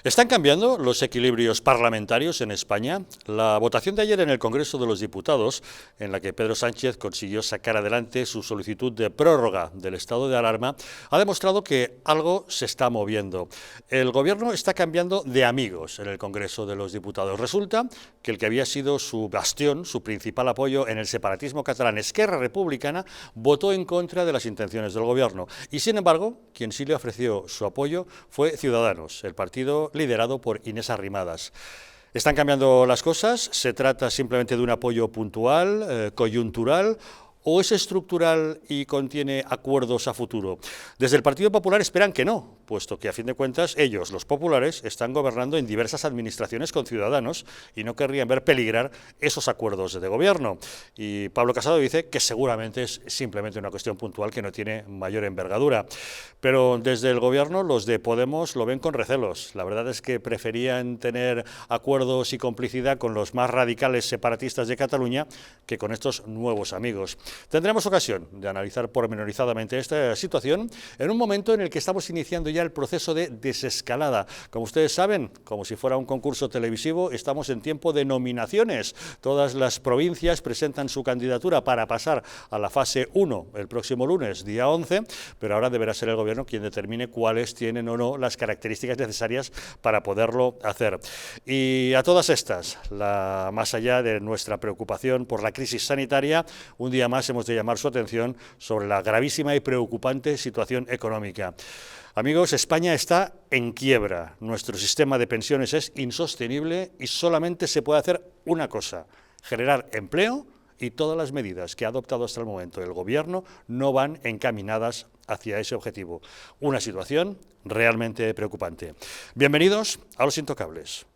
¿Están cambiando los equilibrios parlamentarios en España? La votación de ayer en el Congreso de los Diputados, en la que Pedro Sánchez consiguió sacar adelante su solicitud de prórroga del estado de alarma, ha demostrado que algo se está moviendo. El Gobierno está cambiando de amigos en el Congreso de los Diputados. Resulta que el que había sido su bastión, su principal apoyo en el separatismo catalán, Esquerra Republicana, votó en contra de las intenciones del Gobierno. Y sin embargo, quien sí le ofreció su apoyo fue Ciudadanos, el partido liderado por Inés Arrimadas. ¿Están cambiando las cosas? ¿Se trata simplemente de un apoyo puntual, coyuntural, o es estructural y contiene acuerdos a futuro? Desde el Partido Popular esperan que no, puesto que a fin de cuentas ellos, los populares, están gobernando en diversas administraciones con Ciudadanos y no querrían ver peligrar esos acuerdos de gobierno. Y Pablo Casado dice que seguramente es simplemente una cuestión puntual que no tiene mayor envergadura. Pero desde el gobierno los de Podemos lo ven con recelos. La verdad es que preferían tener acuerdos y complicidad con los más radicales separatistas de Cataluña que con estos nuevos amigos. Tendremos ocasión de analizar pormenorizadamente esta situación en un momento en el que estamos iniciando ya el proceso de desescalada. Como ustedes saben, como si fuera un concurso televisivo, estamos en tiempo de nominaciones. Todas las provincias presentan su candidatura para pasar a la fase 1 el próximo lunes, día 11, pero ahora deberá ser el Gobierno quien determine cuáles tienen o no las características necesarias para poderlo hacer. Y a todas estas, más allá de nuestra preocupación por la crisis sanitaria, un día más hemos de llamar su atención sobre la gravísima y preocupante situación económica. Amigos, España está en quiebra. Nuestro sistema de pensiones es insostenible y solamente se puede hacer una cosa: generar empleo, y todas las medidas que ha adoptado hasta el momento el Gobierno no van encaminadas hacia ese objetivo. Una situación realmente preocupante. Bienvenidos a Los Intocables.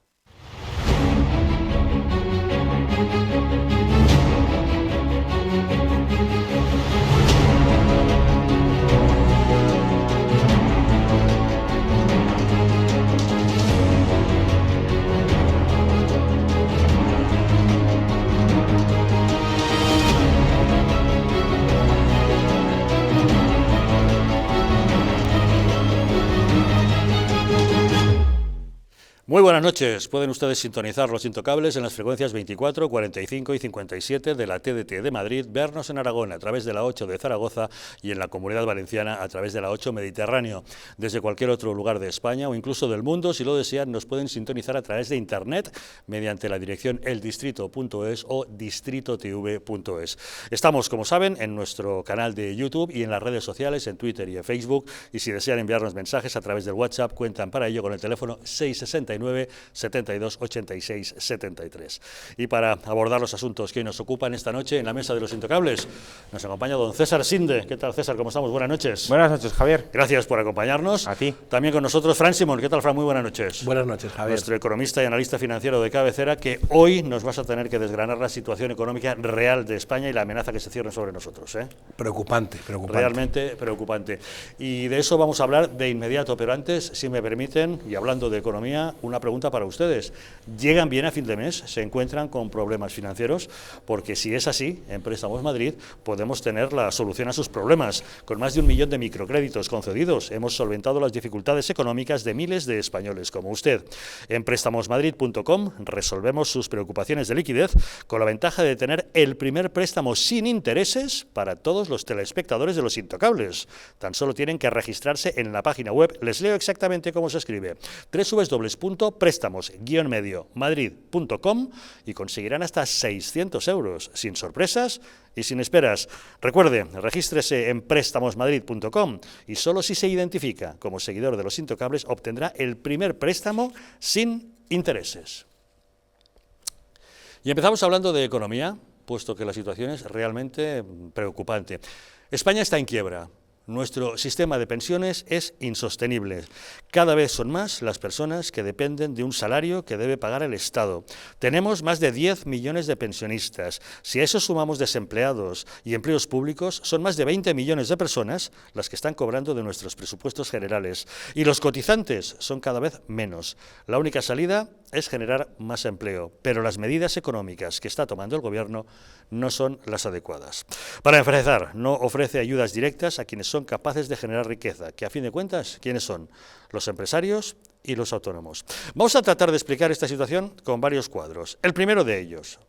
Muy buenas noches. Pueden ustedes sintonizar Los Intocables en las frecuencias 24, 45 y 57 de la TDT de Madrid, vernos en Aragón a través de la 8 de Zaragoza y en la Comunidad Valenciana a través de la 8 Mediterráneo. Desde cualquier otro lugar de España o incluso del mundo, si lo desean, nos pueden sintonizar a través de Internet mediante la dirección eldistrito.es o distritotv.es. Estamos, como saben, en nuestro canal de YouTube y en las redes sociales, en Twitter y en Facebook, y si desean enviarnos mensajes a través del WhatsApp, cuentan para ello con el teléfono 669 72 86 73. Y para abordar los asuntos que hoy nos ocupan esta noche en la mesa de Los Intocables, nos acompaña don César Sinde. ¿Qué tal, César? ¿Cómo estamos? Buenas noches. Buenas noches, Javier. Gracias por acompañarnos. A ti. También con nosotros Fran Simón. ¿Qué tal, Fran? Muy buenas noches. Buenas noches, Javier. Nuestro economista y analista financiero de cabecera, que hoy nos vas a tener que desgranar la situación económica real de España y la amenaza que se cierne sobre nosotros. Preocupante. Realmente preocupante. Y de eso vamos a hablar de inmediato, pero antes, si me permiten, y hablando de economía, una pregunta para ustedes. ¿Llegan bien a fin de mes? ¿Se encuentran con problemas financieros? Porque si es así, en Préstamos Madrid podemos tener la solución a sus problemas. Con más de 1 millón de microcréditos concedidos, hemos solventado las dificultades económicas de miles de españoles como usted. En prestamosmadrid.com resolvemos sus preocupaciones de liquidez con la ventaja de tener el primer préstamo sin intereses para todos los telespectadores de Los Intocables. Tan solo tienen que registrarse en la página web. Les leo exactamente cómo se escribe: www.prestamos-madrid.com, y conseguirán hasta 600 euros, sin sorpresas y sin esperas. Recuerde, regístrese en prestamosmadrid.com y solo si se identifica como seguidor de Los Intocables obtendrá el primer préstamo sin intereses. Y empezamos hablando de economía, puesto que la situación es realmente preocupante. España está en quiebra. Nuestro sistema de pensiones es insostenible. Cada vez son más las personas que dependen de un salario que debe pagar el Estado. Tenemos más de 10 millones de pensionistas. Si a eso sumamos desempleados y empleos públicos, son más de 20 millones de personas las que están cobrando de nuestros presupuestos generales. Y los cotizantes son cada vez menos. La única salida es generar más empleo, pero las medidas económicas que está tomando el Gobierno no son las adecuadas. Para empezar, no ofrece ayudas directas a quienes son capaces de generar riqueza, que a fin de cuentas, ¿quiénes son? Los empresarios y los autónomos. Vamos a tratar de explicar esta situación con varios cuadros. El primero de ellos,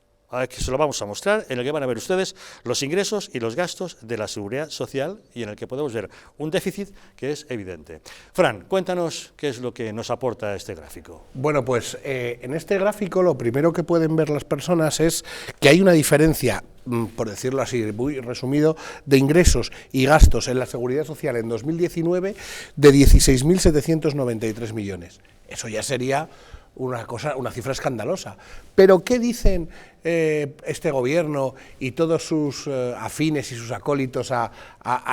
que se lo vamos a mostrar, en el que van a ver ustedes los ingresos y los gastos de la Seguridad Social y en el que podemos ver un déficit que es evidente. Fran, cuéntanos qué es lo que nos aporta este gráfico. Bueno, pues en este gráfico lo primero que pueden ver las personas es que hay una diferencia, por decirlo así, muy resumido, de ingresos y gastos en la Seguridad Social en 2019 de 16.793 millones. Eso ya sería una cifra escandalosa. Pero ¿qué dicen este gobierno y todos sus afines y sus acólitos a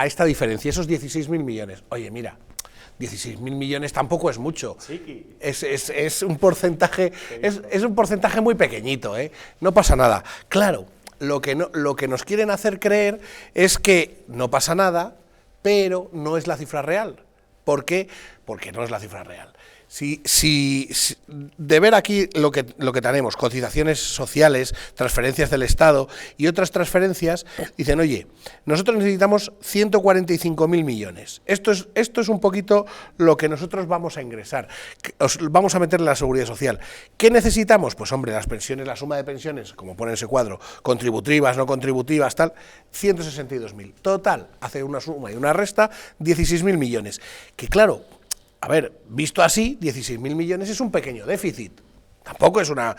esta diferencia, esos 16.000 millones? Oye, mira, 16.000 millones tampoco es mucho. Sí. Es un porcentaje, es un porcentaje muy pequeñito, ¿eh? No pasa nada. Claro, lo que nos quieren hacer creer es que no pasa nada, pero no es la cifra real. ¿Por qué? Porque no es la cifra real. Si de ver aquí lo que tenemos, cotizaciones sociales, transferencias del Estado y otras transferencias, dicen, oye, nosotros necesitamos 145.000 millones. Esto es un poquito lo que nosotros vamos a ingresar, vamos a meter en la Seguridad Social. ¿Qué necesitamos? Pues hombre, las pensiones, la suma de pensiones, como pone ese cuadro, contributivas, no contributivas, tal, 162.000. Total, hace una suma y una resta, 16.000 millones. Que claro, a ver, visto así, 16.000 millones es un pequeño déficit, tampoco es una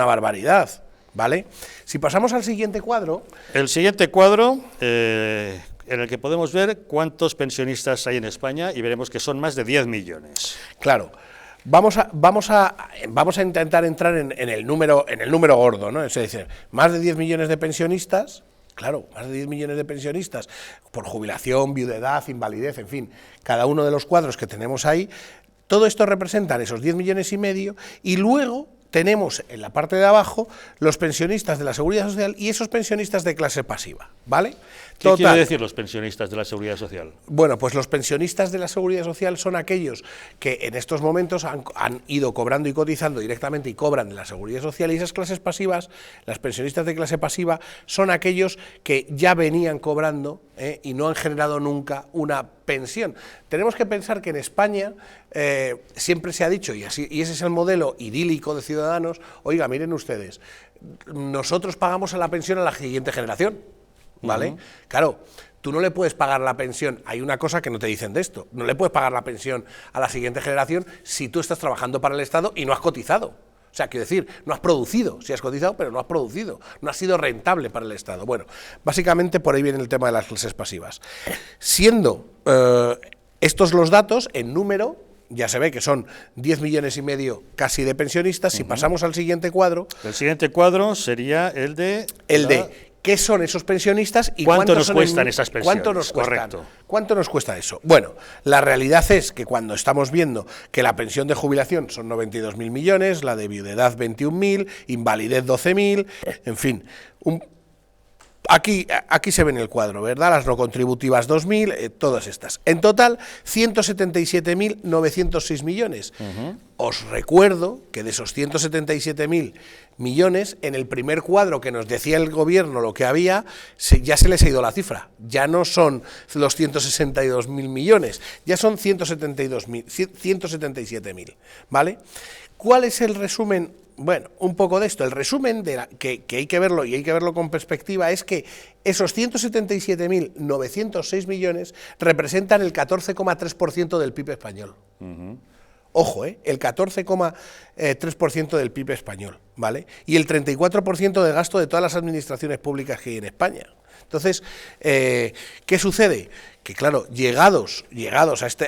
barbaridad, ¿vale? Si pasamos al siguiente cuadro... El siguiente cuadro, en el que podemos ver cuántos pensionistas hay en España y veremos que son más de 10 millones. Claro. Vamos a intentar entrar en el número gordo, ¿no? Es decir, más de 10 millones de pensionistas... Claro, más de 10 millones de pensionistas por jubilación, viudedad, invalidez, en fin, cada uno de los cuadros que tenemos ahí, todo esto representan esos 10 millones y medio y luego tenemos en la parte de abajo los pensionistas de la Seguridad Social y esos pensionistas de clase pasiva, ¿vale? ¿Qué quiere decir los pensionistas de la Seguridad Social? Bueno, pues los pensionistas de la Seguridad Social son aquellos que en estos momentos han ido cobrando y cotizando directamente y cobran de la Seguridad Social, y esas clases pasivas, las pensionistas de clase pasiva, son aquellos que ya venían cobrando y no han generado nunca una pensión. Tenemos que pensar que en España siempre se ha dicho, y ese es el modelo idílico de Ciudadanos, oiga, miren ustedes, nosotros pagamos a la pensión a la siguiente generación, ¿vale? Claro, tú no le puedes pagar la pensión, hay una cosa que no te dicen de esto, no le puedes pagar la pensión a la siguiente generación si tú estás trabajando para el Estado y no has cotizado. O sea, quiero decir, no has producido, sí has cotizado, pero no has producido, no has sido rentable para el Estado. Bueno, básicamente por ahí viene el tema de las clases pasivas. Siendo estos los datos, en número, ya se ve que son 10 millones y medio casi de pensionistas. Si pasamos al siguiente cuadro... El siguiente cuadro sería el de ¿qué son esos pensionistas y cuánto nos cuestan esas pensiones? ¿Cuánto nos cuestan? Correcto. ¿Cuánto nos cuesta eso? Bueno, la realidad es que cuando estamos viendo que la pensión de jubilación son 92.000 millones, la de viudedad 21.000, invalidez 12.000, en fin, Aquí se ve en el cuadro, ¿verdad? Las no contributivas 2.000, todas estas. En total, 177.906 millones. Os recuerdo que de esos 177.000 millones, en el primer cuadro que nos decía el gobierno lo que había, ya se les ha ido la cifra. Ya no son los 162.000 millones, ya son 177.000, ¿vale? ¿Cuál es el resumen? Bueno, un poco de esto. El resumen que hay que verlo, y hay que verlo con perspectiva, es que esos 177.906 millones representan el 14,3% del PIB español. Ojo, el 14,3% del PIB español, ¿vale? Y el 34% del gasto de todas las administraciones públicas que hay en España. Entonces, ¿qué sucede? Que claro, llegados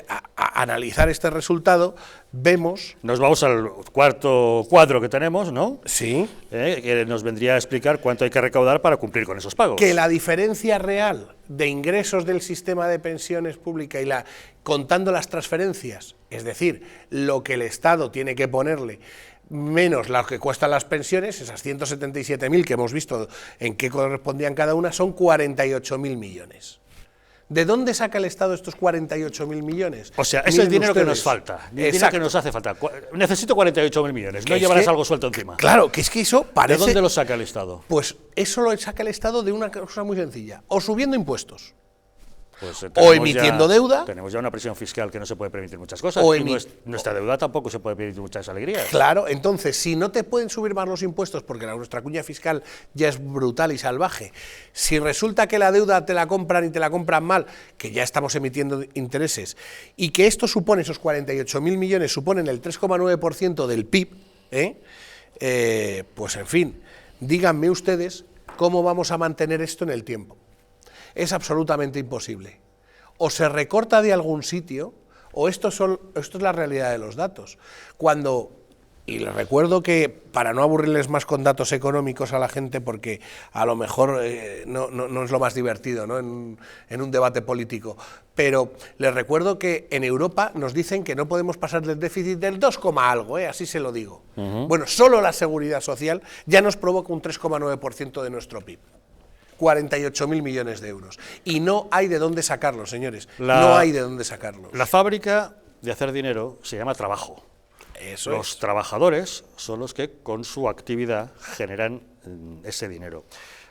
a analizar este resultado, vemos... Nos vamos al cuarto cuadro que tenemos, ¿no? Sí. Que nos vendría a explicar cuánto hay que recaudar para cumplir con esos pagos. Que la diferencia real de ingresos del sistema de pensiones pública contando las transferencias, es decir, lo que el Estado tiene que ponerle menos lo que cuestan las pensiones, esas 177.000 que hemos visto en qué correspondían cada una, son 48.000 millones. ¿De dónde saca el Estado estos 48.000 millones? O sea, ese es el dinero que nos falta, el dinero que nos hace falta. Necesito 48.000 millones, no llevarás algo suelto encima. Claro, que es que eso parece... ¿De dónde lo saca el Estado? Pues eso lo saca el Estado de una cosa muy sencilla, o subiendo impuestos. Pues, o emitiendo deuda. Tenemos ya una presión fiscal que no se puede permitir muchas cosas, y nuestra deuda tampoco se puede permitir muchas alegrías. Claro, entonces, si no te pueden subir más los impuestos, porque nuestra cuña fiscal ya es brutal y salvaje, si resulta que la deuda te la compran y te la compran mal, que ya estamos emitiendo intereses, y que esto supone, esos 48.000 millones, suponen el 3,9% del PIB, pues en fin, díganme ustedes cómo vamos a mantener esto en el tiempo. Es absolutamente imposible. O se recorta de algún sitio, o esto es la realidad de los datos. Y les recuerdo que, para no aburrirles más con datos económicos a la gente, porque a lo mejor no es lo más divertido, ¿no?, en un debate político, pero les recuerdo que en Europa nos dicen que no podemos pasar del déficit del 2, algo, así se lo digo. Bueno, solo la seguridad social ya nos provoca un 3,9% de nuestro PIB. 48.000 millones de euros. Y no hay de dónde sacarlo, señores. No hay de dónde sacarlo. La fábrica de hacer dinero se llama trabajo. Los trabajadores son los que con su actividad generan ese dinero.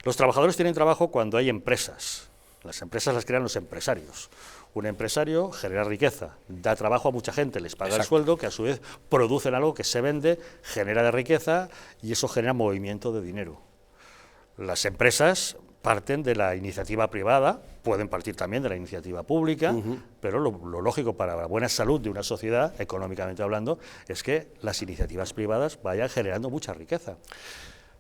Los trabajadores tienen trabajo cuando hay empresas. Las empresas las crean los empresarios. Un empresario genera riqueza, da trabajo a mucha gente, les paga el sueldo, que a su vez producen algo que se vende, genera de riqueza, y eso genera movimiento de dinero. Las empresas parten de la iniciativa privada, pueden partir también de la iniciativa pública, pero lo lógico para la buena salud de una sociedad, económicamente hablando, es que las iniciativas privadas vayan generando mucha riqueza.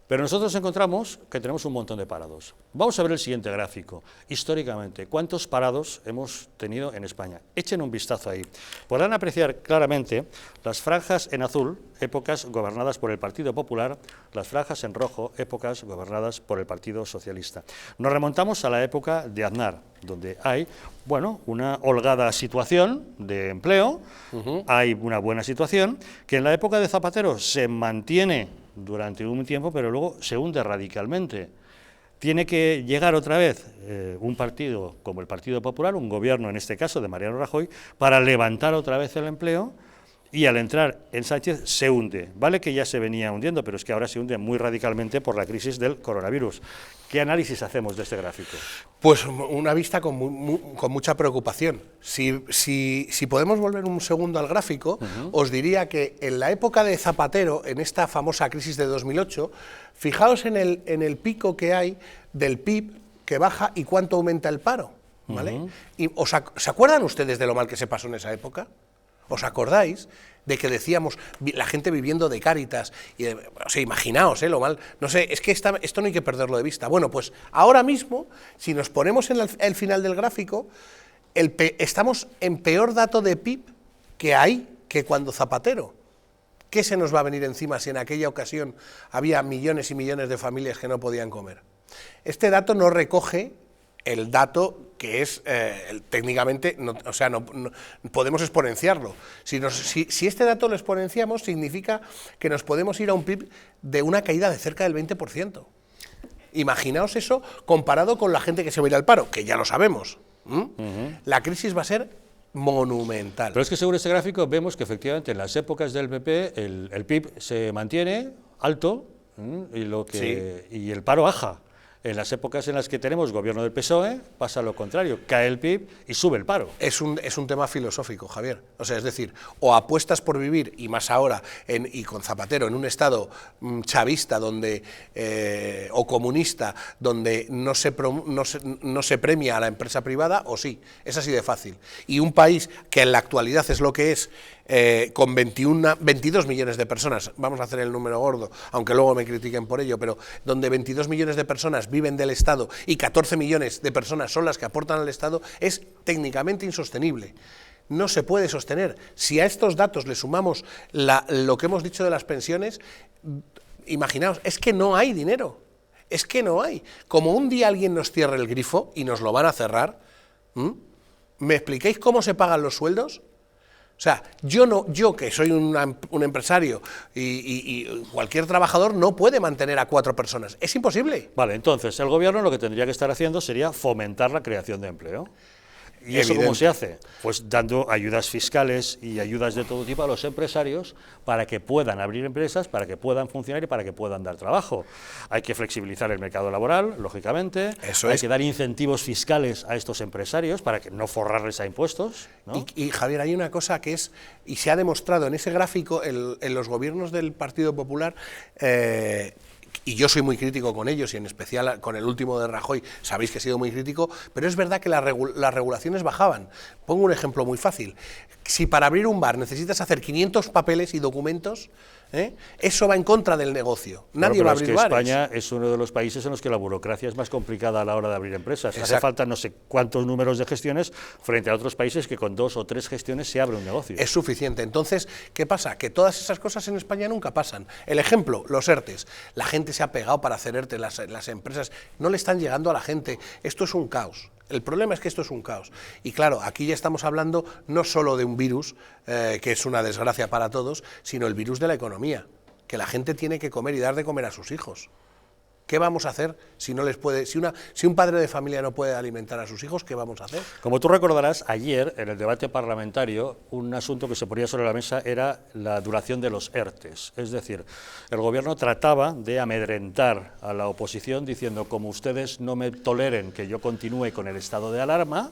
Pero nosotros encontramos que tenemos un montón de parados. Vamos a ver el siguiente gráfico. Históricamente, ¿cuántos parados hemos tenido en España? Echen un vistazo ahí. Podrán apreciar claramente las franjas en azul, épocas gobernadas por el Partido Popular, las franjas en rojo, épocas gobernadas por el Partido Socialista. Nos remontamos a la época de Aznar, donde hay, bueno, una holgada situación de empleo, hay una buena situación, que en la época de Zapatero se mantiene durante un tiempo, pero luego se hunde radicalmente. Tiene que llegar otra vez un partido como el Partido Popular, un gobierno en este caso de Mariano Rajoy, para levantar otra vez el empleo, y al entrar en Sánchez se hunde. Vale que ya se venía hundiendo, pero es que ahora se hunde muy radicalmente por la crisis del coronavirus. ¿Qué análisis hacemos de este gráfico? Pues una vista con mucha preocupación. Si podemos volver un segundo al gráfico, os diría que en la época de Zapatero, en esta famosa crisis de 2008, fijaos en el pico que hay del PIB que baja y cuánto aumenta el paro, ¿vale? ¿Y se acuerdan ustedes de lo mal que se pasó en esa época? ¿Os acordáis de que decíamos la gente viviendo de Cáritas? O sea, imaginaos, lo mal. No sé, es que esto no hay que perderlo de vista. Bueno, pues ahora mismo, si nos ponemos en el final del gráfico, estamos en peor dato de PIB que cuando Zapatero. ¿Qué se nos va a venir encima si en aquella ocasión había millones y millones de familias que no podían comer? Este dato no recoge el dato que es técnicamente, no podemos exponenciarlo. Si este dato lo exponenciamos, significa que nos podemos ir a un PIB de una caída de cerca del 20%. Imaginaos eso comparado con la gente que se va a ir al paro, que ya lo sabemos. La crisis va a ser monumental. Pero es que según este gráfico vemos que efectivamente en las épocas del PP el PIB se mantiene alto y el paro baja. En las épocas en las que tenemos gobierno del PSOE pasa lo contrario, cae el PIB y sube el paro. Es un tema filosófico, Javier. O sea, es decir, o apuestas por vivir, y más ahora, y con Zapatero, en un estado chavista o comunista, donde no se premia a la empresa privada, o sí, es así de fácil. Y un país que en la actualidad es lo que es, con 22 millones de personas, vamos a hacer el número gordo, aunque luego me critiquen por ello, pero donde 22 millones de personas viven del Estado y 14 millones de personas son las que aportan al Estado, es técnicamente insostenible. No se puede sostener. Si a estos datos le sumamos lo que hemos dicho de las pensiones, imaginaos, es que no hay dinero, es que no hay. Como un día alguien nos cierre el grifo y nos lo van a cerrar, ¿me explicáis cómo se pagan los sueldos? O sea, yo que soy un empresario y cualquier trabajador no puede mantener a 4 personas. Es imposible. Vale, entonces el gobierno lo que tendría que estar haciendo sería fomentar la creación de empleo. ¿Y eso cómo se hace? Pues dando ayudas fiscales y ayudas de todo tipo a los empresarios para que puedan abrir empresas, para que puedan funcionar y para que puedan dar trabajo. Hay que flexibilizar el mercado laboral, lógicamente. Hay que dar incentivos fiscales a estos empresarios para que no forrarles a impuestos, ¿no? Y Javier, hay una cosa que es, y se ha demostrado en ese gráfico, en los gobiernos del Partido Popular, y yo soy muy crítico con ellos, y en especial con el último de Rajoy, sabéis que he sido muy crítico, pero es verdad que las regulaciones bajaban. Pongo un ejemplo muy fácil. Si para abrir un bar necesitas hacer 500 papeles y documentos, eso va en contra del negocio. Nadie va a abrir bares. España es uno de los países en los que la burocracia es más complicada a la hora de abrir empresas. Exacto. Hace falta no sé cuántos números de gestiones frente a otros países que con 2 o 3 gestiones se abre un negocio. Es suficiente. Entonces, ¿qué pasa? Que todas esas cosas en España nunca pasan. El ejemplo, los ERTES. La gente se ha pegado para hacer ERTE, las empresas no le están llegando a la gente. Esto es un caos. El problema es que esto es un caos. Y claro, aquí ya estamos hablando no solo de un virus, que es una desgracia para todos, sino el virus de la economía, que la gente tiene que comer y dar de comer a sus hijos. ¿Qué vamos a hacer si no les puede, si un padre de familia no puede alimentar a sus hijos? ¿Qué vamos a hacer? Como tú recordarás, ayer en el debate parlamentario un asunto que se ponía sobre la mesa era la duración de los ERTES. Es decir, el gobierno trataba de amedrentar a la oposición diciendo, como ustedes no me toleren que yo continúe con el estado de alarma,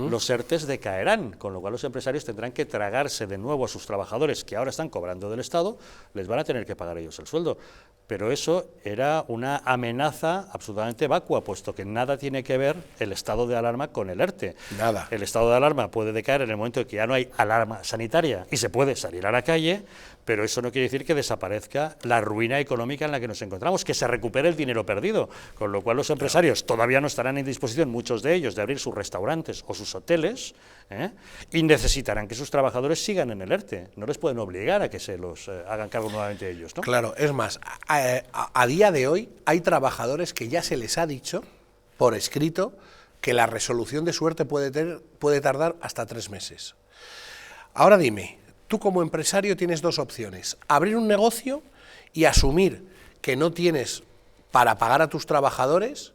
los ERTES decaerán, con lo cual los empresarios tendrán que tragarse de nuevo a sus trabajadores que ahora están cobrando del Estado, les van a tener que pagar ellos el sueldo. Pero eso era una amenaza absolutamente vacua, puesto que nada tiene que ver el estado de alarma con el ERTE. Nada. El estado de alarma puede decaer en el momento en que ya no hay alarma sanitaria y se puede salir a la calle, pero eso no quiere decir que desaparezca la ruina económica en la que nos encontramos, que se recupere el dinero perdido, con lo cual los empresarios todavía no estarán en disposición, muchos de ellos, de abrir sus restaurantes o sus hoteles, y necesitarán que sus trabajadores sigan en el ERTE. No les pueden obligar a que se los hagan cargo nuevamente ellos, ¿no? Claro, es más, a día de hoy hay trabajadores que ya se les ha dicho por escrito que la resolución de su ERTE puede tardar hasta 3 meses. Ahora dime, tú como empresario tienes 2 opciones: abrir un negocio y asumir que no tienes para pagar a tus trabajadores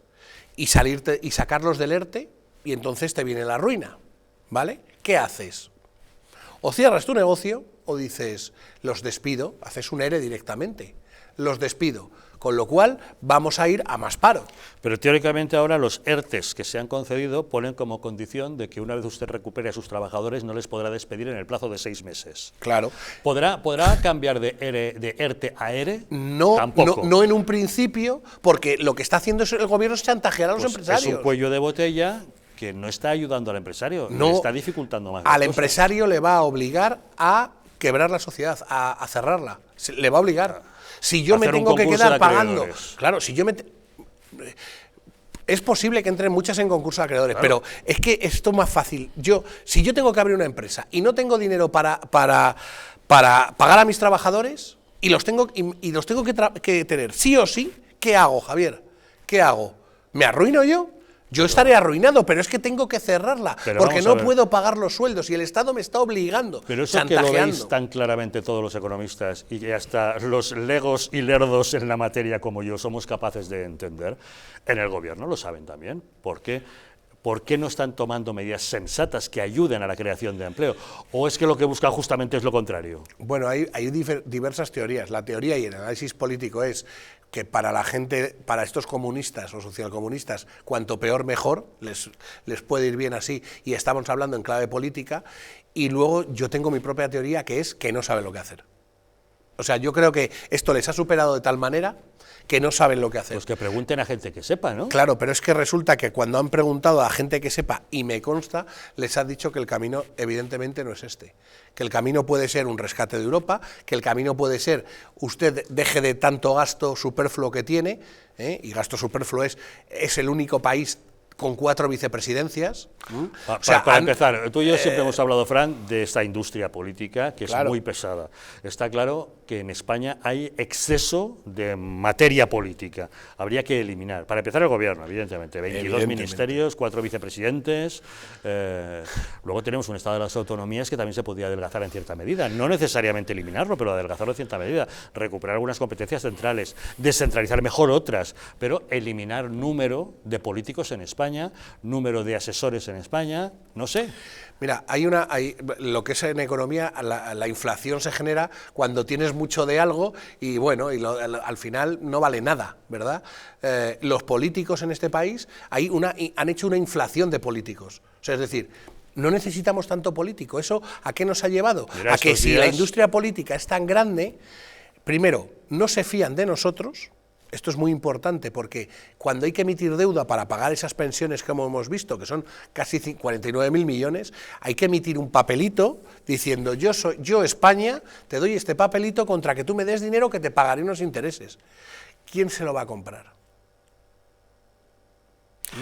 y sacarlos del ERTE, y entonces te viene la ruina, ¿vale? ¿Qué haces? O cierras tu negocio o dices, los despido, haces un ERE directamente, los despido, con lo cual vamos a ir a más paro. Pero teóricamente ahora los ERTES que se han concedido ponen como condición de que una vez usted recupere a sus trabajadores no les podrá despedir en el plazo de 6 meses. Claro. ¿Podrá cambiar de ERTE a ERE? No, tampoco. No en un principio, porque lo que está haciendo el gobierno es chantajear a los empresarios. Es un cuello de botella que no está ayudando al empresario, no, le está dificultando más. Al empresario le va a obligar a quebrar la sociedad, a cerrarla. Le va a obligar. Si yo me tengo que quedar pagando, claro, si yo es posible que entren muchas en concurso de acreedores, claro, pero es que esto es más fácil. Si yo tengo que abrir una empresa y no tengo dinero para pagar a mis trabajadores y los tengo que tener sí o sí, ¿qué hago, Javier? ¿Qué hago? ¿Me arruino yo? Yo estaré arruinado, pero es que tengo que cerrarla, porque no puedo pagar los sueldos y el Estado me está obligando, pero eso que lo veis tan claramente todos los economistas y que hasta los legos y lerdos en la materia como yo somos capaces de entender, en el gobierno lo saben también. ¿Por qué? ¿Por qué no están tomando medidas sensatas que ayuden a la creación de empleo? ¿O es que lo que buscan justamente es lo contrario? Bueno, hay diversas teorías. La teoría y el análisis político es que para la gente, para estos comunistas o socialcomunistas, cuanto peor mejor, les puede ir bien así, y estamos hablando en clave política, y luego yo tengo mi propia teoría, que es que no saben lo que hacer. O sea, yo creo que esto les ha superado de tal manera que no saben lo que hacer. Pues que pregunten a gente que sepa, ¿no? Claro, pero es que resulta que cuando han preguntado a gente que sepa, y me consta, les ha dicho que el camino evidentemente no es este. Que el camino puede ser un rescate de Europa, que el camino puede ser usted deje de tanto gasto superfluo que tiene, y gasto superfluo es el único país con 4 vicepresidencias. Para empezar, tú y yo siempre hemos hablado, Fran, de esta industria política que es muy pesada. Está claro que en España hay exceso de materia política. Habría que eliminar, para empezar, el gobierno, evidentemente. 22 ministerios, 4 vicepresidentes. Luego tenemos un estado de las autonomías que también se podría adelgazar en cierta medida. No necesariamente eliminarlo, pero adelgazarlo en cierta medida. Recuperar algunas competencias centrales, descentralizar mejor otras, pero eliminar número de políticos en España. España, número de asesores en España, no sé. Mira, lo que es en economía, la inflación se genera cuando tienes mucho de algo y bueno, al final no vale nada, ¿verdad? Los políticos en este país han hecho una inflación de políticos, o sea, es decir, no necesitamos tanto político. ¿Eso a qué nos ha llevado? Mira, a que si la industria política es tan grande, primero, no se fían de nosotros. Esto es muy importante porque cuando hay que emitir deuda para pagar esas pensiones que hemos visto, que son casi 49.000 millones, hay que emitir un papelito diciendo yo España, te doy este papelito contra que tú me des dinero que te pagaré unos intereses. ¿Quién se lo va a comprar?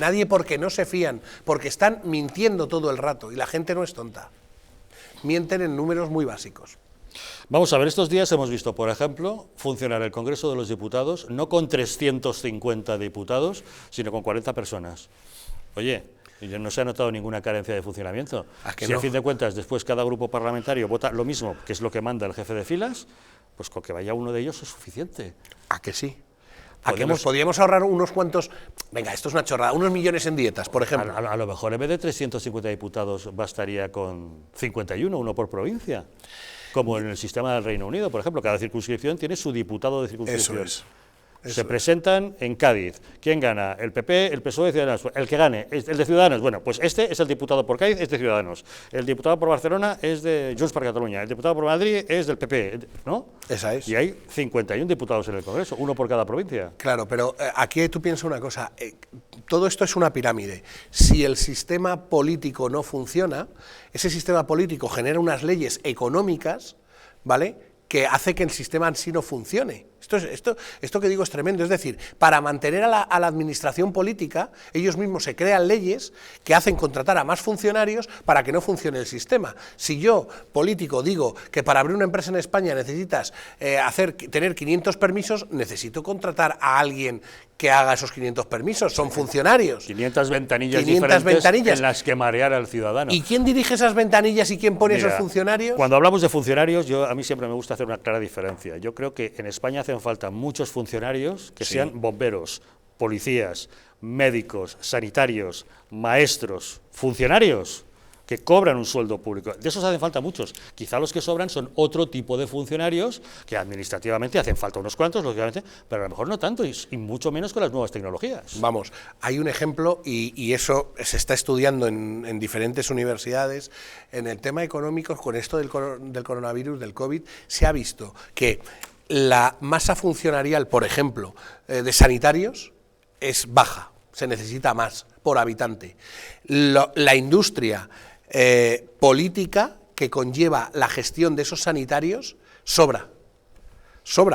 Nadie, porque no se fían, porque están mintiendo todo el rato y la gente no es tonta. Mienten en números muy básicos. Vamos a ver, estos días hemos visto, por ejemplo, funcionar el Congreso de los Diputados no con 350 diputados, sino con 40 personas. Oye, no se ha notado ninguna carencia de funcionamiento. Si a fin de cuentas después cada grupo parlamentario vota lo mismo, que es lo que manda el jefe de filas, pues con que vaya uno de ellos es suficiente. ¿A que sí? Podríamos ahorrar unos cuantos, venga, esto es una chorrada, unos millones en dietas, por ejemplo. A lo mejor en vez de 350 diputados bastaría con 51, uno por provincia. Como en el sistema del Reino Unido, por ejemplo, cada circunscripción tiene su diputado de circunscripción. Se presentan en Cádiz. ¿Quién gana? El PP, el PSOE, Ciudadanos. El que gane, el de Ciudadanos. Bueno, pues este es el diputado por Cádiz, es de Ciudadanos. El diputado por Barcelona es de Junts per Catalunya. El diputado por Madrid es del PP, ¿no? Esa es. Y hay 51 diputados en el Congreso, uno por cada provincia. Claro, pero aquí tú piensas una cosa. Todo esto es una pirámide. Si el sistema político no funciona, ese sistema político genera unas leyes económicas, ¿vale?, que hace que el sistema en sí no funcione. Esto que digo es tremendo, es decir, para mantener a la administración política, ellos mismos se crean leyes que hacen contratar a más funcionarios para que no funcione el sistema. Si yo, político, digo que para abrir una empresa en España necesitas tener 500 permisos, necesito contratar a alguien que haga esos 500 permisos, son funcionarios. 500 ventanillas diferentes en las que marear al ciudadano. ¿Y quién dirige esas ventanillas y quién pone esos funcionarios? Cuando hablamos de funcionarios, a mí siempre me gusta hacer una clara diferencia. Yo creo que en España hacen falta muchos funcionarios que sean bomberos, policías, médicos, sanitarios, maestros, funcionarios que cobran un sueldo público. De esos hacen falta muchos. Quizá los que sobran son otro tipo de funcionarios que administrativamente hacen falta unos cuantos, lógicamente, pero a lo mejor no tanto y mucho menos con las nuevas tecnologías. Vamos, hay un ejemplo y eso se está estudiando en diferentes universidades. En el tema económico, con esto del coronavirus, del COVID, se ha visto que la masa funcionarial, por ejemplo, de sanitarios es baja, se necesita más por habitante. La industria política que conlleva la gestión de esos sanitarios sobra,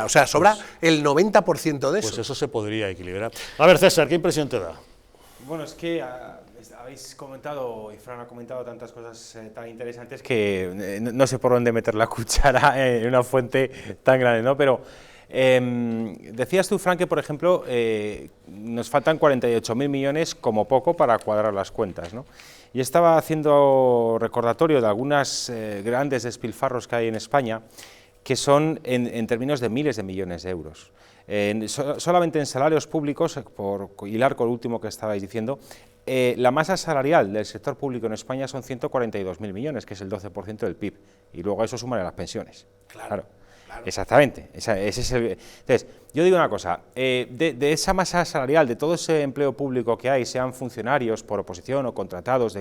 o sea, sobra el 90% de eso. Pues eso se podría equilibrar. A ver, César, ¿qué impresión te da? Bueno, es que habéis comentado, y Fran ha comentado tantas cosas tan interesantes que no sé por dónde meter la cuchara en una fuente tan grande, ¿no? Pero decías tú, Fran, que por ejemplo nos faltan 48.000 millones como poco para cuadrar las cuentas, ¿no? Y estaba haciendo recordatorio de algunas grandes despilfarros que hay en España, que son en términos de miles de millones de euros. Solamente en salarios públicos, por hilar con lo último que estabais diciendo, la masa salarial del sector público en España son 142.000 millones, que es el 12% del PIB, y luego a eso suman las pensiones. Claro. Exactamente. Entonces, yo digo una cosa, de esa masa salarial, de todo ese empleo público que hay, sean funcionarios por oposición o contratados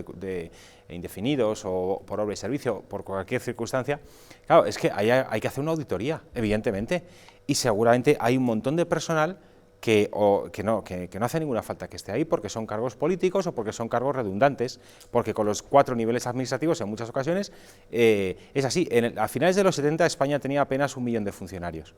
indefinidos o por obra y servicio, por cualquier circunstancia, claro, es que hay que hacer una auditoría, evidentemente, y seguramente hay un montón de personal que no hace ninguna falta que esté ahí porque son cargos políticos o porque son cargos redundantes, porque con los 4 niveles administrativos en muchas ocasiones es así. A finales de los 70 España tenía apenas 1 millón de funcionarios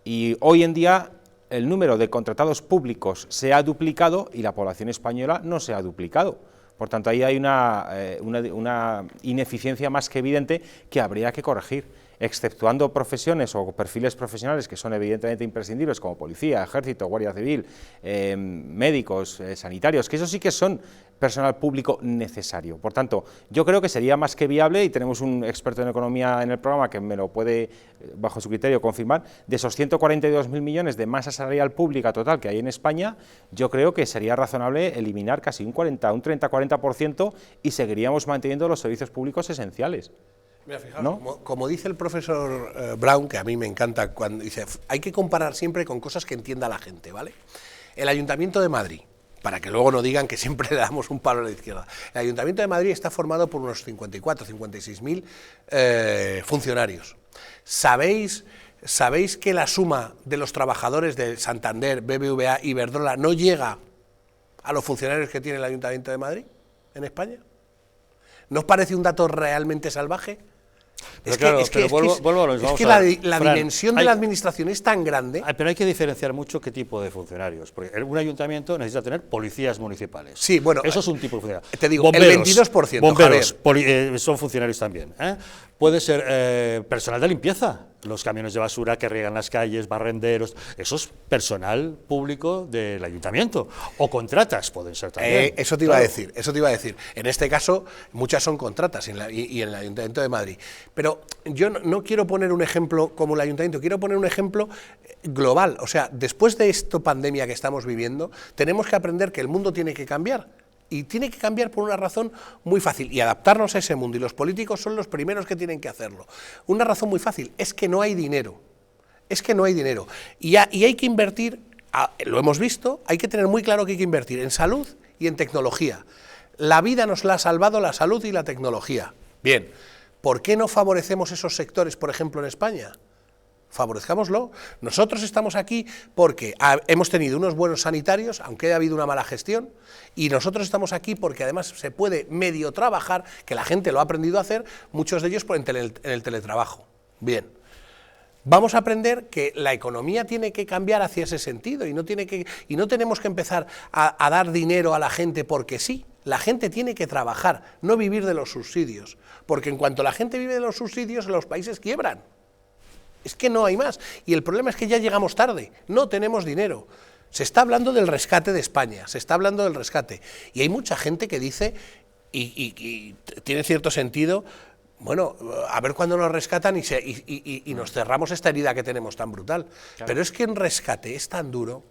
y hoy en día el número de contratados públicos se ha duplicado y la población española no se ha duplicado. Por tanto, ahí hay una ineficiencia más que evidente que habría que corregir. exceptuando profesiones o perfiles profesionales que son evidentemente imprescindibles, como policía, ejército, guardia civil, médicos, sanitarios, que eso sí que son personal público necesario. Por tanto, yo creo que sería más que viable, y tenemos un experto en economía en el programa que me lo puede, bajo su criterio, confirmar, de esos 142.000 millones de masa salarial pública total que hay en España, yo creo que sería razonable eliminar casi un 30-40% y seguiríamos manteniendo los servicios públicos esenciales. Mira, fijaos, ¿no? como dice el profesor Brown, que a mí me encanta, cuando dice, hay que comparar siempre con cosas que entienda la gente, ¿vale? El Ayuntamiento de Madrid, para que luego no digan que siempre le damos un palo a la izquierda. El Ayuntamiento de Madrid está formado por unos 56.000 funcionarios. ¿Sabéis que la suma de los trabajadores de Santander, BBVA y Iberdrola no llega a los funcionarios que tiene el Ayuntamiento de Madrid en España? ¿No os parece un dato realmente salvaje? Pero Es que la dimensión de la administración es tan grande. Pero hay que diferenciar mucho qué tipo de funcionarios, porque un ayuntamiento necesita tener policías municipales. Sí, bueno, eso es un tipo de funcionario. Te digo, bomberos, el 22%. Bomberos son funcionarios también. Puede ser personal de limpieza, los camiones de basura que riegan las calles, barrenderos, eso es personal público del ayuntamiento. O contratas pueden ser también. Eso te iba a decir, eso te iba a decir. En este caso, muchas son contratas y en el Ayuntamiento de Madrid. Pero yo no quiero poner un ejemplo como el Ayuntamiento, quiero poner un ejemplo global. O sea, después de esta pandemia que estamos viviendo, tenemos que aprender que el mundo tiene que cambiar. Y tiene que cambiar por una razón muy fácil, y adaptarnos a ese mundo, y los políticos son los primeros que tienen que hacerlo. Una razón muy fácil, es que no hay dinero, y hay que invertir, lo hemos visto, hay que tener muy claro que hay que invertir en salud y en tecnología. La vida nos la ha salvado la salud y la tecnología. Bien, ¿por qué no favorecemos esos sectores, por ejemplo, en España? Favorezcámoslo. Nosotros estamos aquí porque hemos tenido unos buenos sanitarios, aunque haya habido una mala gestión, y nosotros estamos aquí porque además se puede medio trabajar, que la gente lo ha aprendido a hacer, muchos de ellos en el teletrabajo. Bien, vamos a aprender que la economía tiene que cambiar hacia ese sentido y no tenemos que empezar a dar dinero a la gente porque sí. La gente tiene que trabajar, no vivir de los subsidios, porque en cuanto la gente vive de los subsidios, los países quiebran. Es que no hay más, y el problema es que ya llegamos tarde, no tenemos dinero. Se está hablando del rescate de España, y hay mucha gente que dice, y tiene cierto sentido, bueno, a ver cuándo nos rescatan y nos cerramos esta herida que tenemos tan brutal. Claro. Pero es que en rescate es tan duro.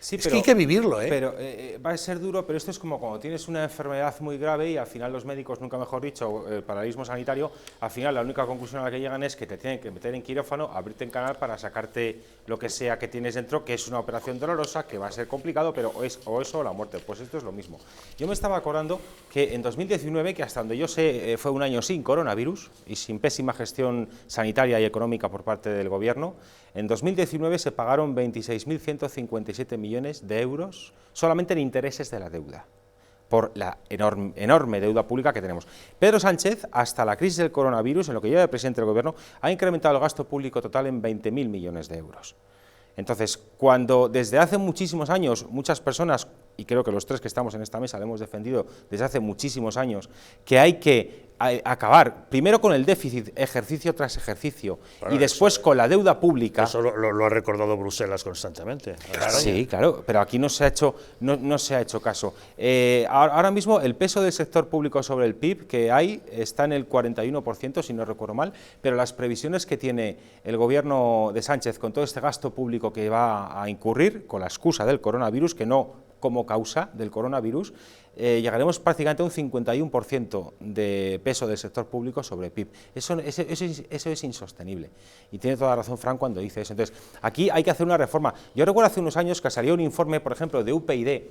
Sí, es que hay que vivirlo, ¿eh? Pero va a ser duro, pero esto es como cuando tienes una enfermedad muy grave y al final los médicos, nunca mejor dicho, el paralelismo sanitario, al final la única conclusión a la que llegan es que te tienen que meter en quirófano, abrirte en canal para sacarte lo que sea que tienes dentro, que es una operación dolorosa, que va a ser complicado, pero o eso o la muerte. Pues esto es lo mismo. Yo me estaba acordando que en 2019, que hasta donde yo sé fue un año sin coronavirus y sin pésima gestión sanitaria y económica por parte del gobierno, en 2019 se pagaron 26.157 millones de euros solamente en intereses de la deuda, por la enorme deuda pública que tenemos. Pedro Sánchez, hasta la crisis del coronavirus, en lo que lleva de presidente del gobierno, ha incrementado el gasto público total en 20.000 millones de euros. Entonces, cuando desde hace muchísimos años muchas personas, y creo que los tres que estamos en esta mesa lo hemos defendido desde hace muchísimos años, que hay que acabar primero con el déficit ejercicio tras ejercicio y después con la deuda pública. Eso lo ha recordado Bruselas constantemente. Sí, claro, pero aquí no se ha hecho caso. Ahora mismo el peso del sector público sobre el PIB que hay está en el 41%, si no recuerdo mal, pero las previsiones que tiene el gobierno de Sánchez con todo este gasto público que va a incurrir, con la excusa del coronavirus, que no como causa del coronavirus, llegaremos prácticamente a un 51% de peso del sector público sobre el PIB. Eso es insostenible. Y tiene toda razón Fran cuando dice eso. Entonces, aquí hay que hacer una reforma. Yo recuerdo hace unos años que salió un informe, por ejemplo, de UPyD,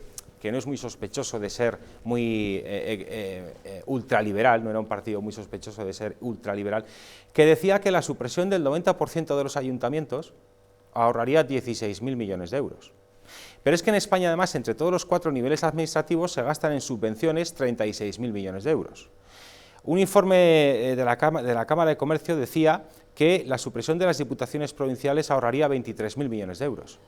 que no es muy sospechoso de ser muy ultraliberal, no era un partido muy sospechoso de ser ultraliberal, que decía que la supresión del 90% de los ayuntamientos ahorraría 16.000 millones de euros. Pero es que en España, además, entre todos los 4 niveles administrativos se gastan en subvenciones 36.000 millones de euros. Un informe de la Cámara de Comercio decía que la supresión de las diputaciones provinciales ahorraría 23.000 millones de euros.